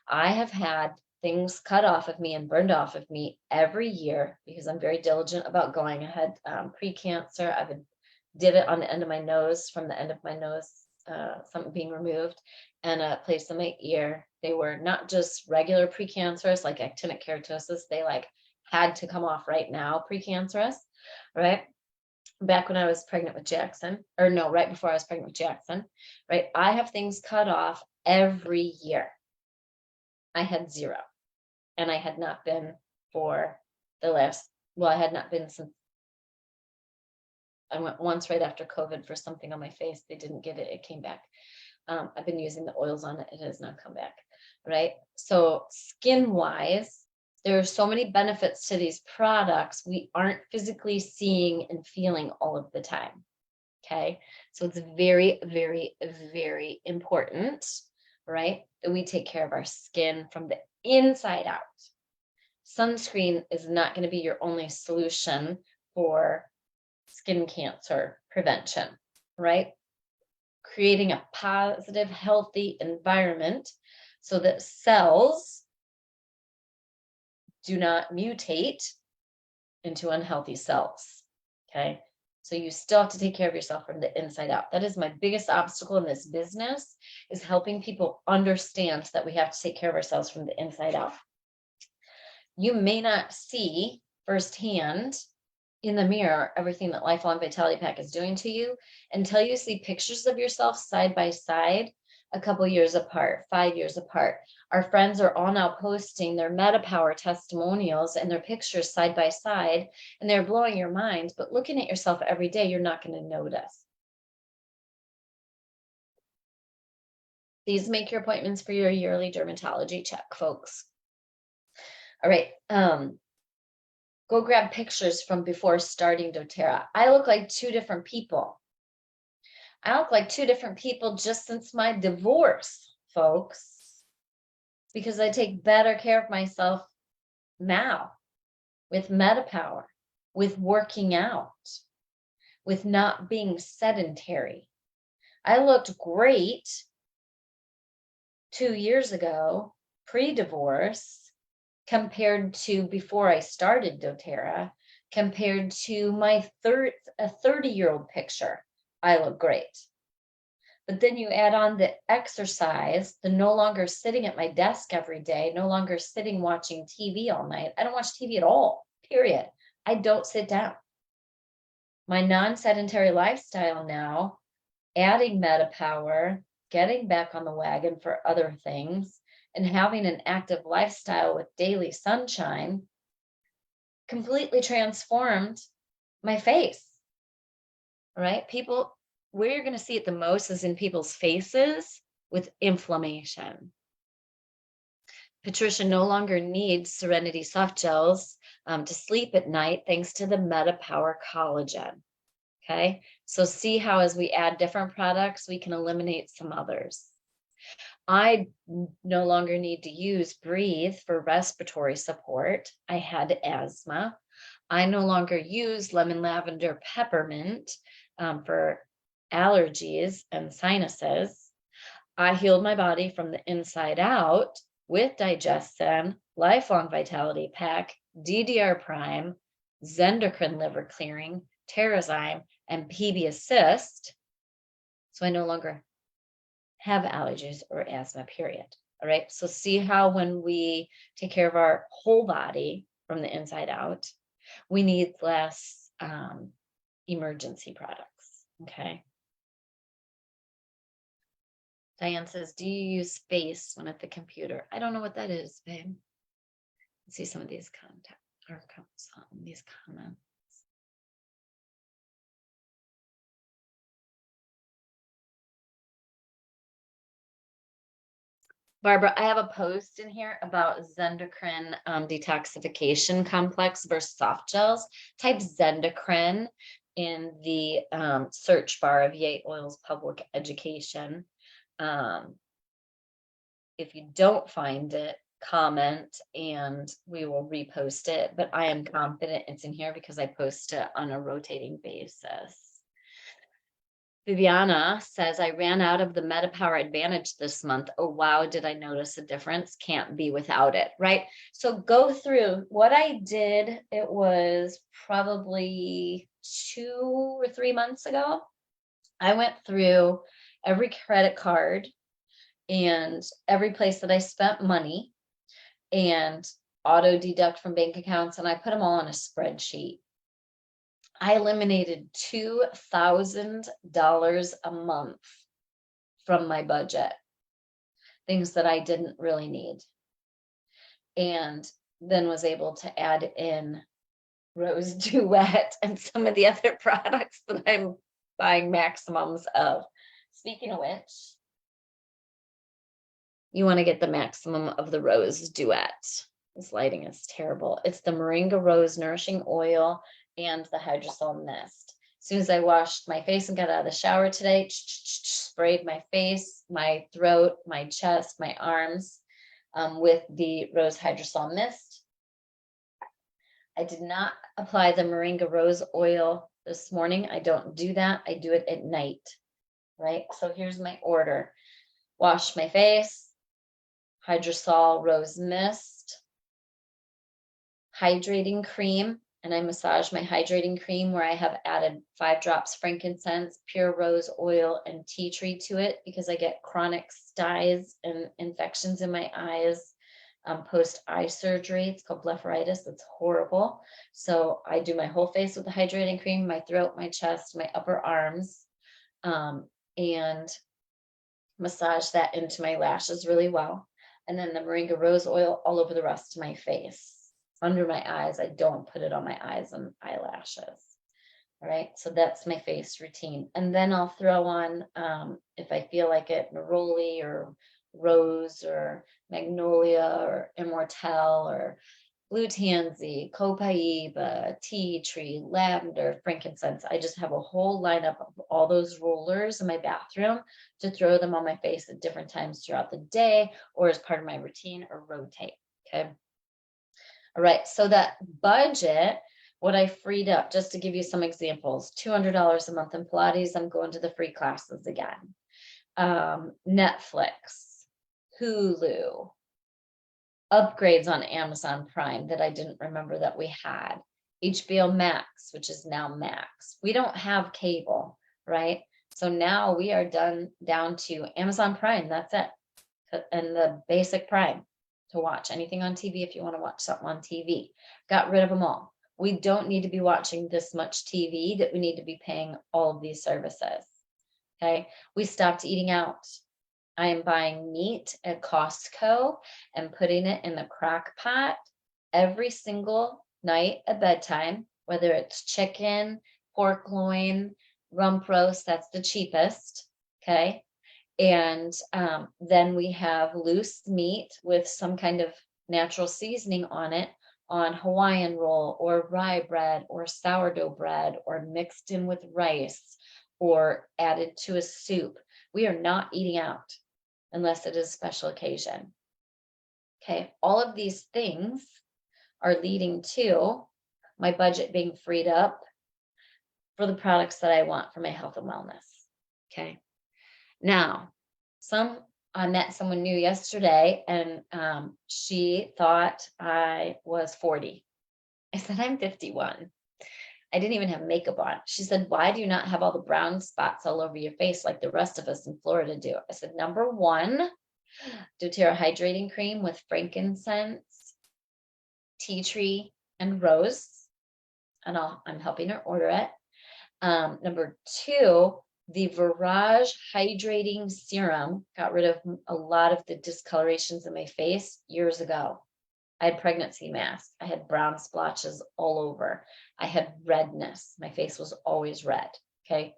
I have had things cut off of me and burned off of me every year because I'm very diligent about going. I had pre-cancer. I have a divot on the end of my nose, from the end of my nose, something being removed, and a place in my ear. They were not just regular precancerous, like actinic keratosis. They like had to come off right now, precancerous, right? Back when I was pregnant with Jackson, or no, right before I was pregnant with Jackson, right? I have things cut off every year. I had zero. And I had not been for the last, well, I had not been since I went once right after COVID for something on my face. They didn't get it. It came back. I've been using the oils on it. It has not come back. Right. So skin wise, there are so many benefits to these products we aren't physically seeing and feeling all of the time. Okay. So it's very, very, very important, right, that we take care of our skin from the inside out. Sunscreen is not going to be your only solution for skin cancer prevention, right? Creating a positive, healthy environment so that cells do not mutate into unhealthy cells, okay? So you still have to take care of yourself from the inside out. That is my biggest obstacle in this business, is helping people understand that we have to take care of ourselves from the inside out. You may not see firsthand in the mirror everything that Lifelong Vitality Pack is doing to you until you see pictures of yourself side by side a couple years apart, 5 years apart. Our friends are all now posting their MetaPower testimonials and their pictures side by side, and they're blowing your mind. But looking at yourself every day, you're not going to notice. Please make your appointments for your yearly dermatology check, folks. All right. Go grab pictures from before starting doTERRA. I look like two different people. I look like two different people just since my divorce, folks, because I take better care of myself now with MetaPower, with working out, with not being sedentary. I looked great 2 years ago, pre-divorce, compared to before I started doTERRA, compared to my 30-year-old picture. I look great. But then you add on the exercise, the no longer sitting at my desk every day, no longer sitting watching TV all night. I don't watch TV at all, period. I don't sit down. My non-sedentary lifestyle now, adding MetaPower, getting back on the wagon for other things, and having an active lifestyle with daily sunshine completely transformed my face. All right. People, where you're going to see it the most is in people's faces with inflammation. Patricia no longer needs Serenity soft gels to sleep at night thanks to the MetaPower collagen. Okay. So see how as we add different products, we can eliminate some others. I no longer need to use Breathe for respiratory support. I had asthma. I no longer use lemon, lavender, peppermint for allergies and sinuses. I healed my body from the inside out with Digestin, Lifelong Vitality Pack, DDR Prime, Zendocrine Liver Clearing, Terrazyme, and PB Assist. So I no longer have allergies or asthma, period. All right. So see how when we take care of our whole body from the inside out, we need less emergency products. Okay. Diane says, do you use face when at the computer? I don't know what that is, babe. Let's see some of these these comments. Barbara, I have a post in here about Zendocrine detoxification complex versus soft gels. Type Zendocrine in the search bar of Yate Oil's public education. If you don't find it, comment and we will repost it. But I am confident it's in here because I post it on a rotating basis. Viviana says, I ran out of the MetaPower Advantage this month. Oh, wow. Did I notice a difference? Can't be without it, right? So go through what I did. It was probably 2 or 3 months ago. I went through every credit card and every place that I spent money and auto deduct from bank accounts. And I put them all on a spreadsheet. I eliminated $2,000 a month from my budget, things that I didn't really need. And then was able to add in Rose Duet and some of the other products that I'm buying maximums of. Speaking of which, you want to get the maximum of the Rose Duet. This lighting is terrible. It's the Moringa Rose Nourishing Oil and the Hydrosol Mist. As soon as I washed my face and got out of the shower today, sprayed my face, my throat, my chest, my arms with the Rose Hydrosol Mist. I did not apply the Moringa Rose Oil this morning. I don't do that. I do it at night, right? So here's my order. Wash my face, Hydrosol Rose Mist, hydrating cream, and I massage my hydrating cream where I have added 5 drops frankincense, pure rose oil, and tea tree to it because I get chronic styes and infections in my eyes post eye surgery. It's called blepharitis. It's horrible. So I do my whole face with the hydrating cream, my throat, my chest, my upper arms, and massage that into my lashes really well. And then the Moringa Rose Oil all over the rest of my face. Under my eyes, I don't put it on my eyes and eyelashes. All right, so that's my face routine. And then I'll throw on, if I feel like it, neroli or rose or magnolia or immortelle or blue tansy, copaiba, tea tree, lavender, frankincense. I just have a whole lineup of all those rollers in my bathroom to throw them on my face at different times throughout the day or as part of my routine or rotate. Okay. All right. So that budget, what I freed up, just to give you some examples, $200 a month in Pilates. I'm going to the free classes again. Netflix, Hulu, upgrades on Amazon Prime that I didn't remember that we had, HBO Max, which is now Max. We don't have cable, right? So now we are down to Amazon Prime. That's it. And the basic Prime to watch anything on TV if you want to watch something on TV. Got rid of them all. We don't need to be watching this much TV that we need to be paying all of these services. Okay. We stopped eating out. I am buying meat at Costco and putting it in the crock pot every single night at bedtime, whether it's chicken, pork loin, rump roast, that's the cheapest. Okay. And then we have loose meat with some kind of natural seasoning on it on Hawaiian roll or rye bread or sourdough bread or mixed in with rice or added to a soup. We are not eating out unless it is a special occasion. Okay, all of these things are leading to my budget being freed up for the products that I want for my health and wellness. Okay. Now, I met someone new yesterday and she thought I was 40. I said, I'm 51. I didn't even have makeup on. She said, why do you not have all the brown spots all over your face like the rest of us in Florida do? I said, number one, doTERRA hydrating cream with frankincense, tea tree, and rose. And I'm helping her order it. Number two, the Virage hydrating serum got rid of a lot of the discolorations in my face years ago. I had pregnancy masks. I had brown splotches all over. I had redness. My face was always red. Okay.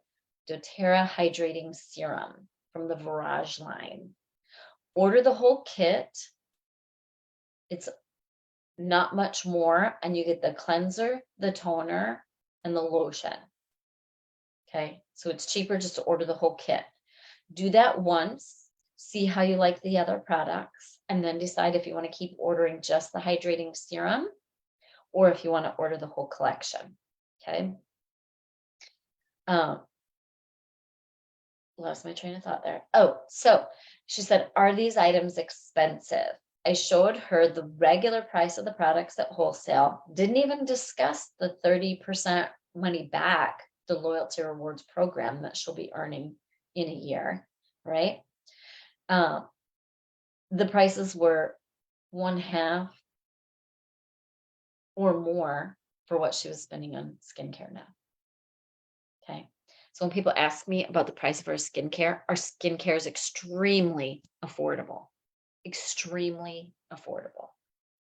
doTERRA hydrating serum from the Virage line. Order the whole kit. It's not much more. And you get the cleanser, the toner, and the lotion. Okay. So it's cheaper just to order the whole kit. Do that once. See how you like the other products, and then decide if you want to keep ordering just the hydrating serum or if you want to order the whole collection. Okay. Lost my train of thought there. Oh, so she said, are these items expensive? I showed her the regular price of the products at wholesale. Didn't even discuss the 30% money back, the loyalty rewards program that she'll be earning in a year, right? The prices were 1/2 or more for what she was spending on skincare now. Okay. So when people ask me about the price of our skincare is extremely affordable. Extremely affordable.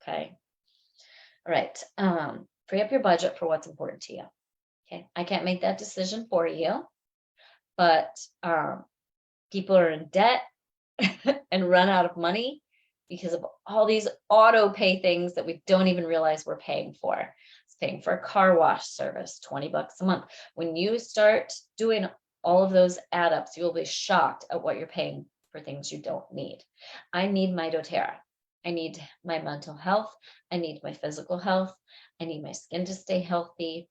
Okay. All right. Free up your budget for what's important to you. Okay. I can't make that decision for you, but people are in debt and run out of money because of all these auto pay things that we don't even realize we're paying for. It's paying for a car wash service, $20 a month. When you start doing all of those add ups, you'll be shocked at what you're paying for things you don't need. I need my doTERRA. I need my mental health. I need my physical health. I need my skin to stay healthy.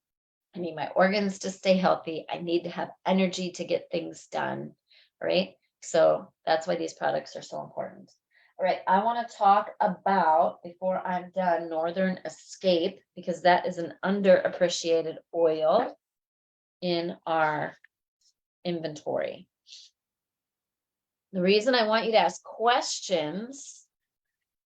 I need my organs to stay healthy. I need to have energy to get things done. Right? So that's why these products are so important. All right, I want to talk about, before I'm done, Northern Escape, because that is an underappreciated oil in our inventory. The reason I want you to ask questions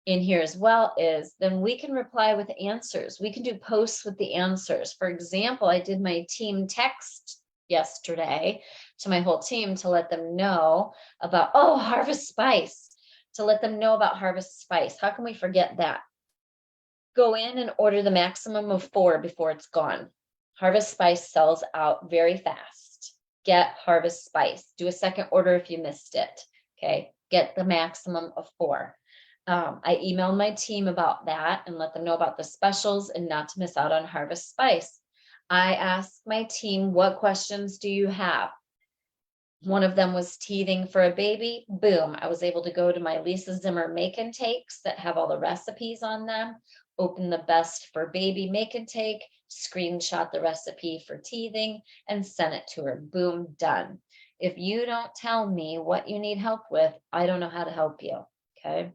in here as well is then we can reply with answers. We can do posts with the answers. For example, I did my team text yesterday to my whole team to let them know about, Harvest Spice, to let them know about Harvest Spice. How can we forget that? Go in and order the maximum of 4 before it's gone. Harvest Spice sells out very fast. Get Harvest Spice. Do a second order if you missed it. Okay. Get the maximum of 4. I emailed my team about that and let them know about the specials and not to miss out on Harvest Spice. I asked my team, what questions do you have? One of them was teething for a baby. Boom. I was able to go to my Lisa Zimmer make and takes that have all the recipes on them, open the best for baby make and take, screenshot the recipe for teething, and send it to her. Boom, done. If you don't tell me what you need help with, I don't know how to help you. Okay.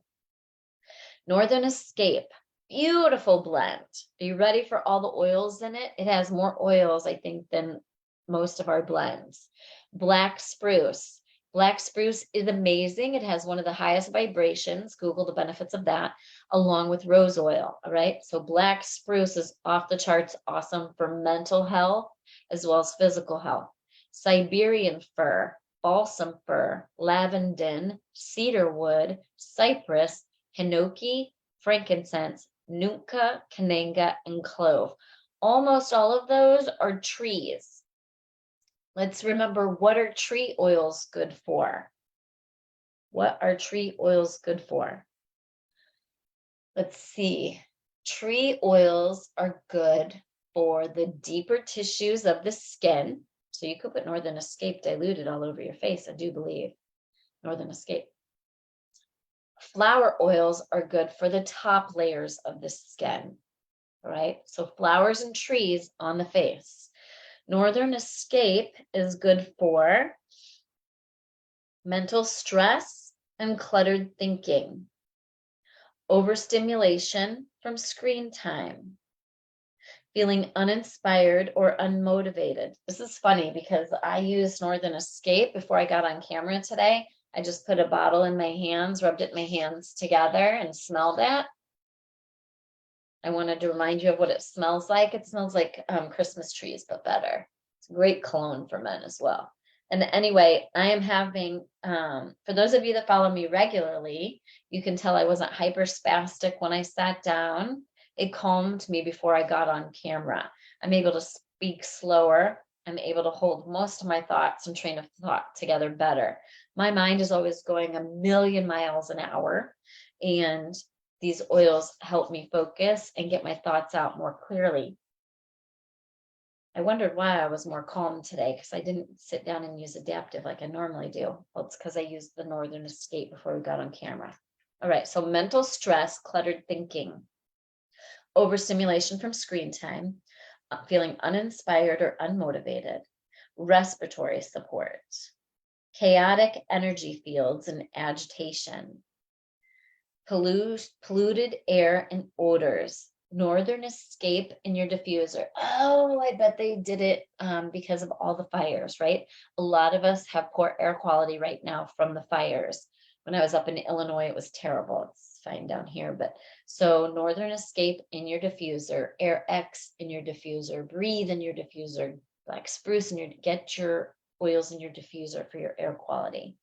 Northern Escape. Beautiful blend. Are you ready for all the oils in it? It has more oils, I think, than most of our blends. Black spruce. Black spruce is amazing. It has one of the highest vibrations. Google the benefits of that, along with rose oil. All right. So black spruce is off the charts awesome for mental health as well as physical health. Siberian fir, balsam fir, lavender, cedarwood, cypress, hinoki, frankincense, nuka, cananga, and clove. Almost all of those are trees. Let's remember, what are tree oils good for? What are tree oils good for? Let's see. Tree oils are good for the deeper tissues of the skin. So you could put Northern Escape diluted all over your face, I do believe. Northern Escape. Flower oils are good for the top layers of the skin. All right. So flowers and trees on the face. Northern Escape is good for mental stress and cluttered thinking, overstimulation from screen time, feeling uninspired or unmotivated. This is funny because I used Northern Escape before I got on camera today. I just put a bottle in my hands, rubbed it in my hands together and smelled it. I wanted to remind you of what it smells like. It smells like Christmas trees, but better. It's a great cologne for men as well. And anyway, I am having, for those of you that follow me regularly, you can tell I wasn't hyperspastic when I sat down. It calmed me before I got on camera. I'm able to speak slower. I'm able to hold most of my thoughts and train of thought together better. My mind is always going a million miles an hour, and these oils help me focus and get my thoughts out more clearly. I wondered why I was more calm today because I didn't sit down and use Adaptive like I normally do. Well, it's because I used the Northern Escape before we got on camera. All right, so mental stress, cluttered thinking, overstimulation from screen time, feeling uninspired or unmotivated, respiratory support, chaotic energy fields and agitation, polluted air and odors, Northern Escape in your diffuser. Oh, I bet they did it because of all the fires, right? A lot of us have poor air quality right now from the fires. When I was up in Illinois, it was terrible. It's fine down here, but so Northern Escape in your diffuser, Air X in your diffuser, Breathe in your diffuser, Black Spruce in your, get your oils in your diffuser for your air quality.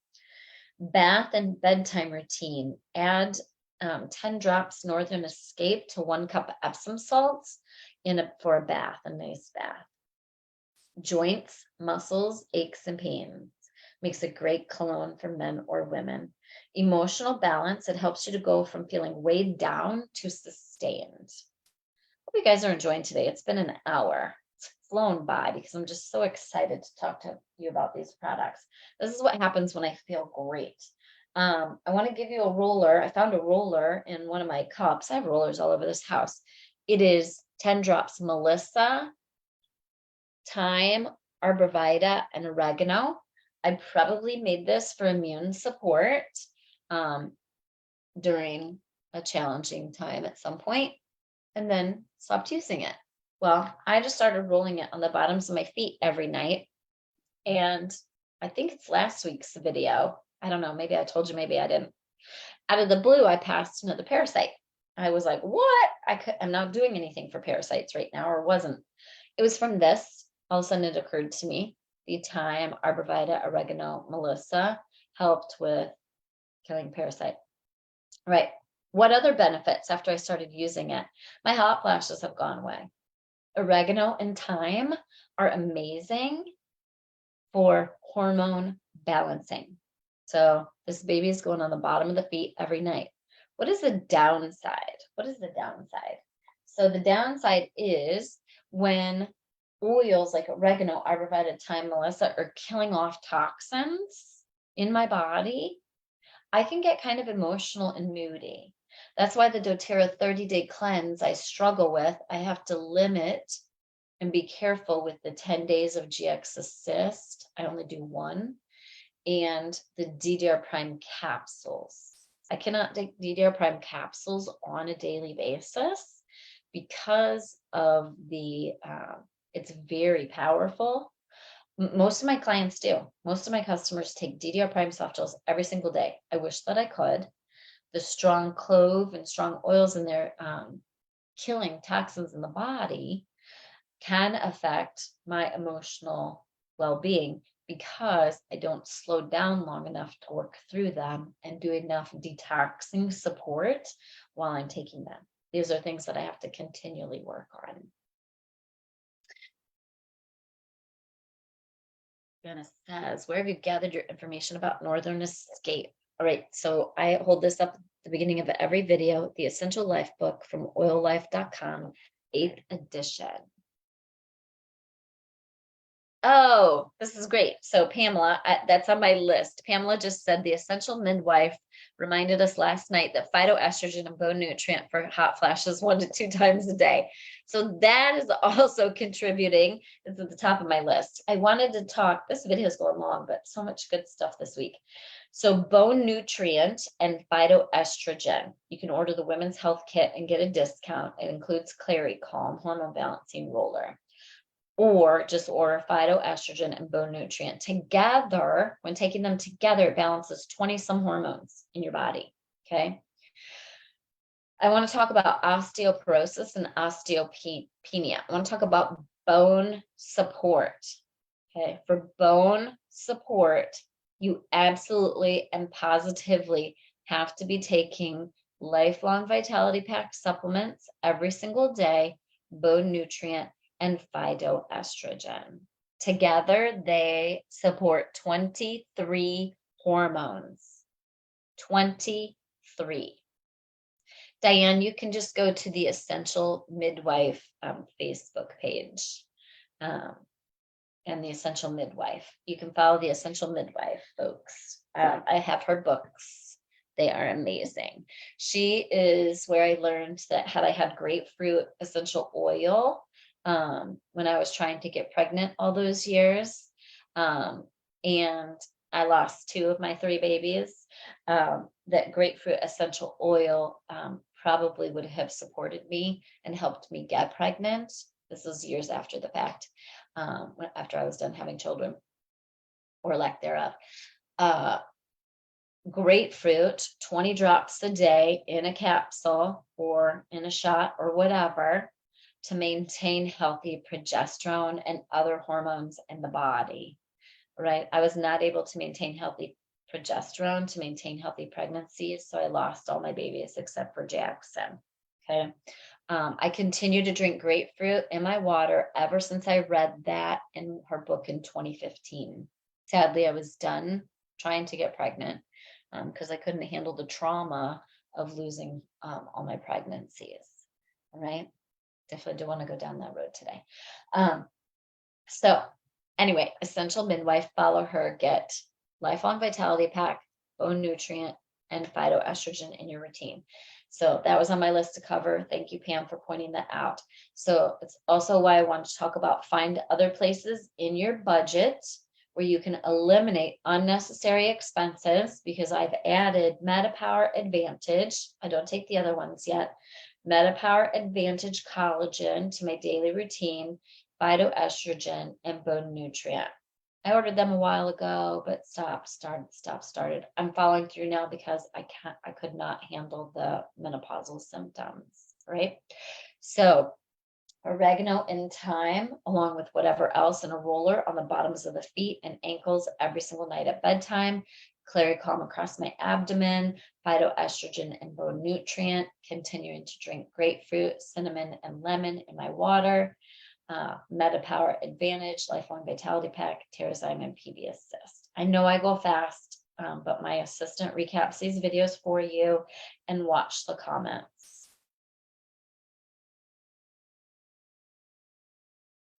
Bath and bedtime routine, add 10 drops Northern Escape to 1 cup Epsom salts for a bath, a nice bath. Joints, muscles, aches and pains. Makes a great cologne for men or women. Emotional balance, it helps you to go from feeling weighed down to sustained. Hope you guys are enjoying today. It's been an hour. It's flown by because I'm just so excited to talk to you about these products. This is what happens when I feel great. I want to give you a roller. I found a roller in one of my cups. I have rollers all over this house. It is 10 drops Melissa, thyme, arborvitae, and oregano. I probably made this for immune support during a challenging time at some point, and then stopped using it. Well, I just started rolling it on the bottoms of my feet every night. And I think it's last week's video. I don't know, maybe I told you, maybe I didn't. Out of the blue, I passed another parasite. I was like, what? I'm not doing anything for parasites right now, or wasn't. It was from this. All of a sudden it occurred to me, the thyme, arborvitae, oregano, Melissa helped with killing parasite. Right. What other benefits after I started using it? My hot flashes have gone away. Oregano and thyme are amazing for hormone balancing. So this baby is going on the bottom of the feet every night. What is the downside? What is the downside? So the downside is when oils like oregano, arborvitae, thyme, Melissa are killing off toxins in my body, I can get kind of emotional and moody. That's why the doTERRA 30-day cleanse I struggle with. I have to limit and be careful with the 10 days of GX Assist. I only do 1. And the DDR Prime capsules. I cannot take DDR Prime capsules on a daily basis because of the, it's very powerful. Most of my clients do. Most of my customers take DDR Prime soft gels every single day. I wish that I could. The strong clove and strong oils in there killing toxins in the body can affect my emotional well-being because I don't slow down long enough to work through them and do enough detoxing support while I'm taking them. These are things that I have to continually work on. Janice says, where have you gathered your information about Northern Escape? All right, so I hold this up at the beginning of every video, the Essential Life book from oillife.com, 8th edition. Oh, this is great. So Pamela, that's on my list. Pamela just said the essential midwife reminded us last night that phytoestrogen and bone nutrient for hot flashes 1 to 2 times a day. So that is also contributing. It's at the top of my list. I wanted to talk, this video is going long, but so much good stuff this week. So bone nutrient and phytoestrogen. You can order the Women's Health Kit and get a discount. It includes Clary Calm, hormone balancing roller, or just order phytoestrogen and bone nutrient together. When taking them together, it balances 20 some hormones in your body. Okay. I want to talk about osteoporosis and osteopenia. I want to talk about bone support. Okay. For bone support, you absolutely and positively have to be taking lifelong vitality pack supplements every single day, bone nutrient, and phytoestrogen. Together, they support 23 hormones. 23. Diane, you can just go to the Essential Midwife Facebook page and the Essential Midwife. You can follow the Essential Midwife, folks. I have her books. They are amazing. She is where I learned that I had grapefruit essential oil when I was trying to get pregnant all those years. And I lost 2 of my 3 babies. That grapefruit essential oil probably would have supported me and helped me get pregnant. This is years after the fact, after I was done having children, or lack thereof. Grapefruit, 20 drops a day in a capsule or in a shot or whatever, to maintain healthy progesterone and other hormones in the body, right? I was not able to maintain healthy progesterone to maintain healthy pregnancies, so I lost all my babies except for Jackson. Okay. I continue to drink grapefruit in my water ever since I read that in her book in 2015. Sadly, I was done trying to get pregnant because I couldn't handle the trauma of losing all my pregnancies. All right. Definitely don't want to go down that road today. So anyway, Essential Midwife, follow her, get lifelong vitality pack, bone nutrient, and phytoestrogen in your routine. So that was on my list to cover. Thank you, Pam, for pointing that out. So it's also why I wanted to talk about find other places in your budget where you can eliminate unnecessary expenses, because I've added MetaPower Advantage. I don't take the other ones yet. MetaPower Advantage collagen to my daily routine, phytoestrogen, and bone nutrient. I ordered them a while ago, but started. I'm following through now because I could not handle the menopausal symptoms, right? So oregano and thyme, along with whatever else in a roller on the bottoms of the feet and ankles every single night at bedtime. Clary Calm across my abdomen, phytoestrogen and bone nutrient, continuing to drink grapefruit, cinnamon, and lemon in my water. MetaPower Advantage, Lifelong Vitality Pack, Terrazyme, and PB Assist. I know I go fast, but my assistant recaps these videos for you, and watch the comments.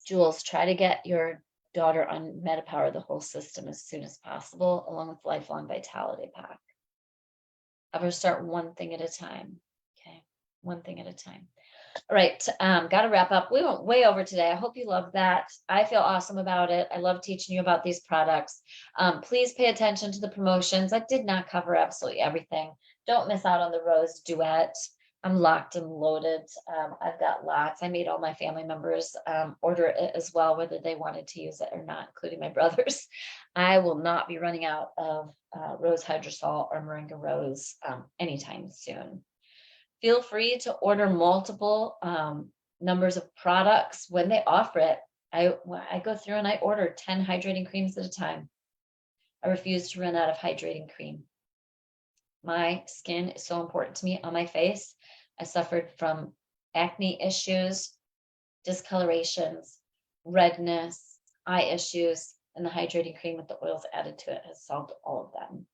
Jules, try to get your daughter on MetaPower, the whole system, as soon as possible, along with Lifelong Vitality Pack. Have her start one thing at a time. Okay, one thing at a time. All right, got to wrap up. We went way over today. I hope you love that. I feel awesome about it. I love teaching you about these products. Please pay attention to the promotions. I did not cover absolutely everything. Don't miss out on the Rose Duet. I'm locked and loaded. I've got lots. I made all my family members order it as well, whether they wanted to use it or not, including my brothers. I will not be running out of Rose Hydrosol or Moringa Rose anytime soon. Feel free to order multiple numbers of products when they offer it. I go through and I order 10 hydrating creams at a time. I refuse to run out of hydrating cream. My skin is so important to me on my face. I suffered from acne issues, discolorations, redness, eye issues, and the hydrating cream with the oils added to it has solved all of them.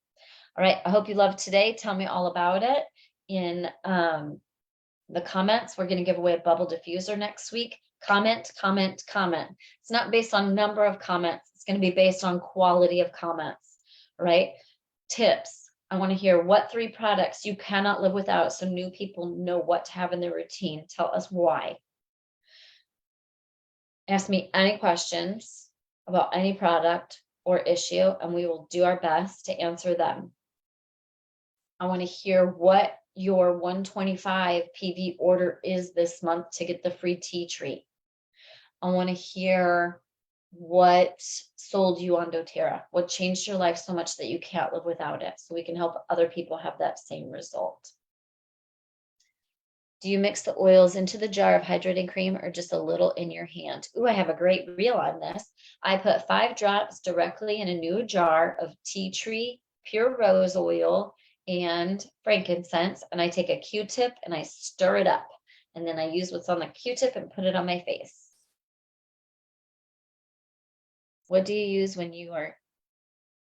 All right, I hope you loved today. Tell me all about it in the comments. We're going to give away a bubble diffuser next week. Comment, comment, comment. It's not based on number of comments. It's going to be based on quality of comments, right? Tips. I want to hear what 3 products you cannot live without so new people know what to have in their routine. Tell us why. Ask me any questions about any product or issue, and we will do our best to answer them. I want to hear what your 125 PV order is this month to get the free tea treat. I want to hear what sold you on doTERRA, what changed your life so much that you can't live without it, so we can help other people have that same result. Do you mix the oils into the jar of hydrating cream or just a little in your hand? Ooh, I have a great reel on this. I put 5 drops directly in a new jar of tea tree, pure rose oil, and frankincense, and I take a Q-tip and I stir it up, and then I use what's on the Q-tip and put it on my face. What do you use when you are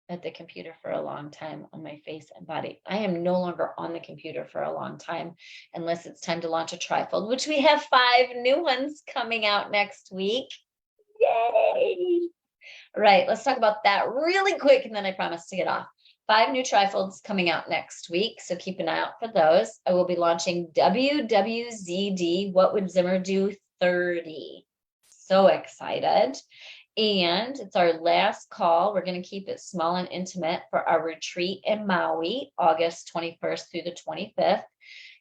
at the computer for a long time? On my face and body. I am no longer on the computer for a long time unless it's time to launch a trifold, which we have 5 new ones coming out next week. Yay! All right, let's talk about that really quick, and then I promise to get off. 5 new trifolds coming out next week, so keep an eye out for those. I will be launching WWZD, What Would Zimmer Do 30. So excited. And it's our last call. We're going to keep it small and intimate for our retreat in Maui, August 21st through the 25th.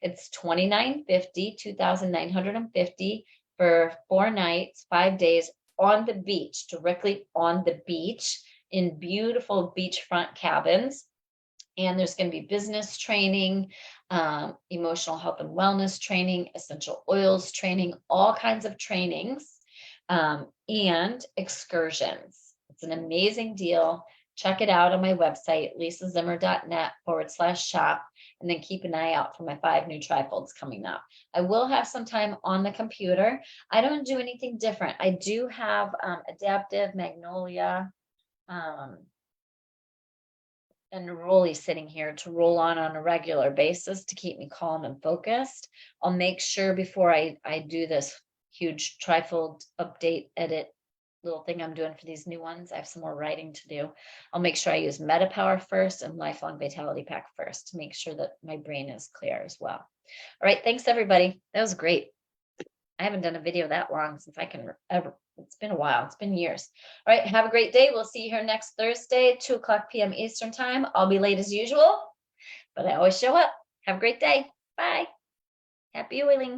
It's $2,950 for 4 nights, 5 days on the beach, directly on the beach in beautiful beachfront cabins. And there's going to be business training, emotional health and wellness training, essential oils training, all kinds of trainings. And excursions. It's an amazing deal. Check it out on my website, lisazimmer.net/shop, and then keep an eye out for my 5 new trifolds coming up. I will have some time on the computer. I don't do anything different. I do have Adaptive, Magnolia, and Rolly sitting here to roll on a regular basis to keep me calm and focused. I'll make sure before I do this huge trifold update edit little thing I'm doing for these new ones, I have some more writing to do. I'll make sure I use MetaPower first and Lifelong Vitality Pack first to make sure that my brain is clear as well. All right, thanks everybody. That was great. I haven't done a video that long since I can ever. It's been a while. It's been years. All right, have a great day. We'll see you here next Thursday, 2:00 p.m. Eastern time. I'll be late as usual, but I always show up. Have a great day. Bye. Happy oiling.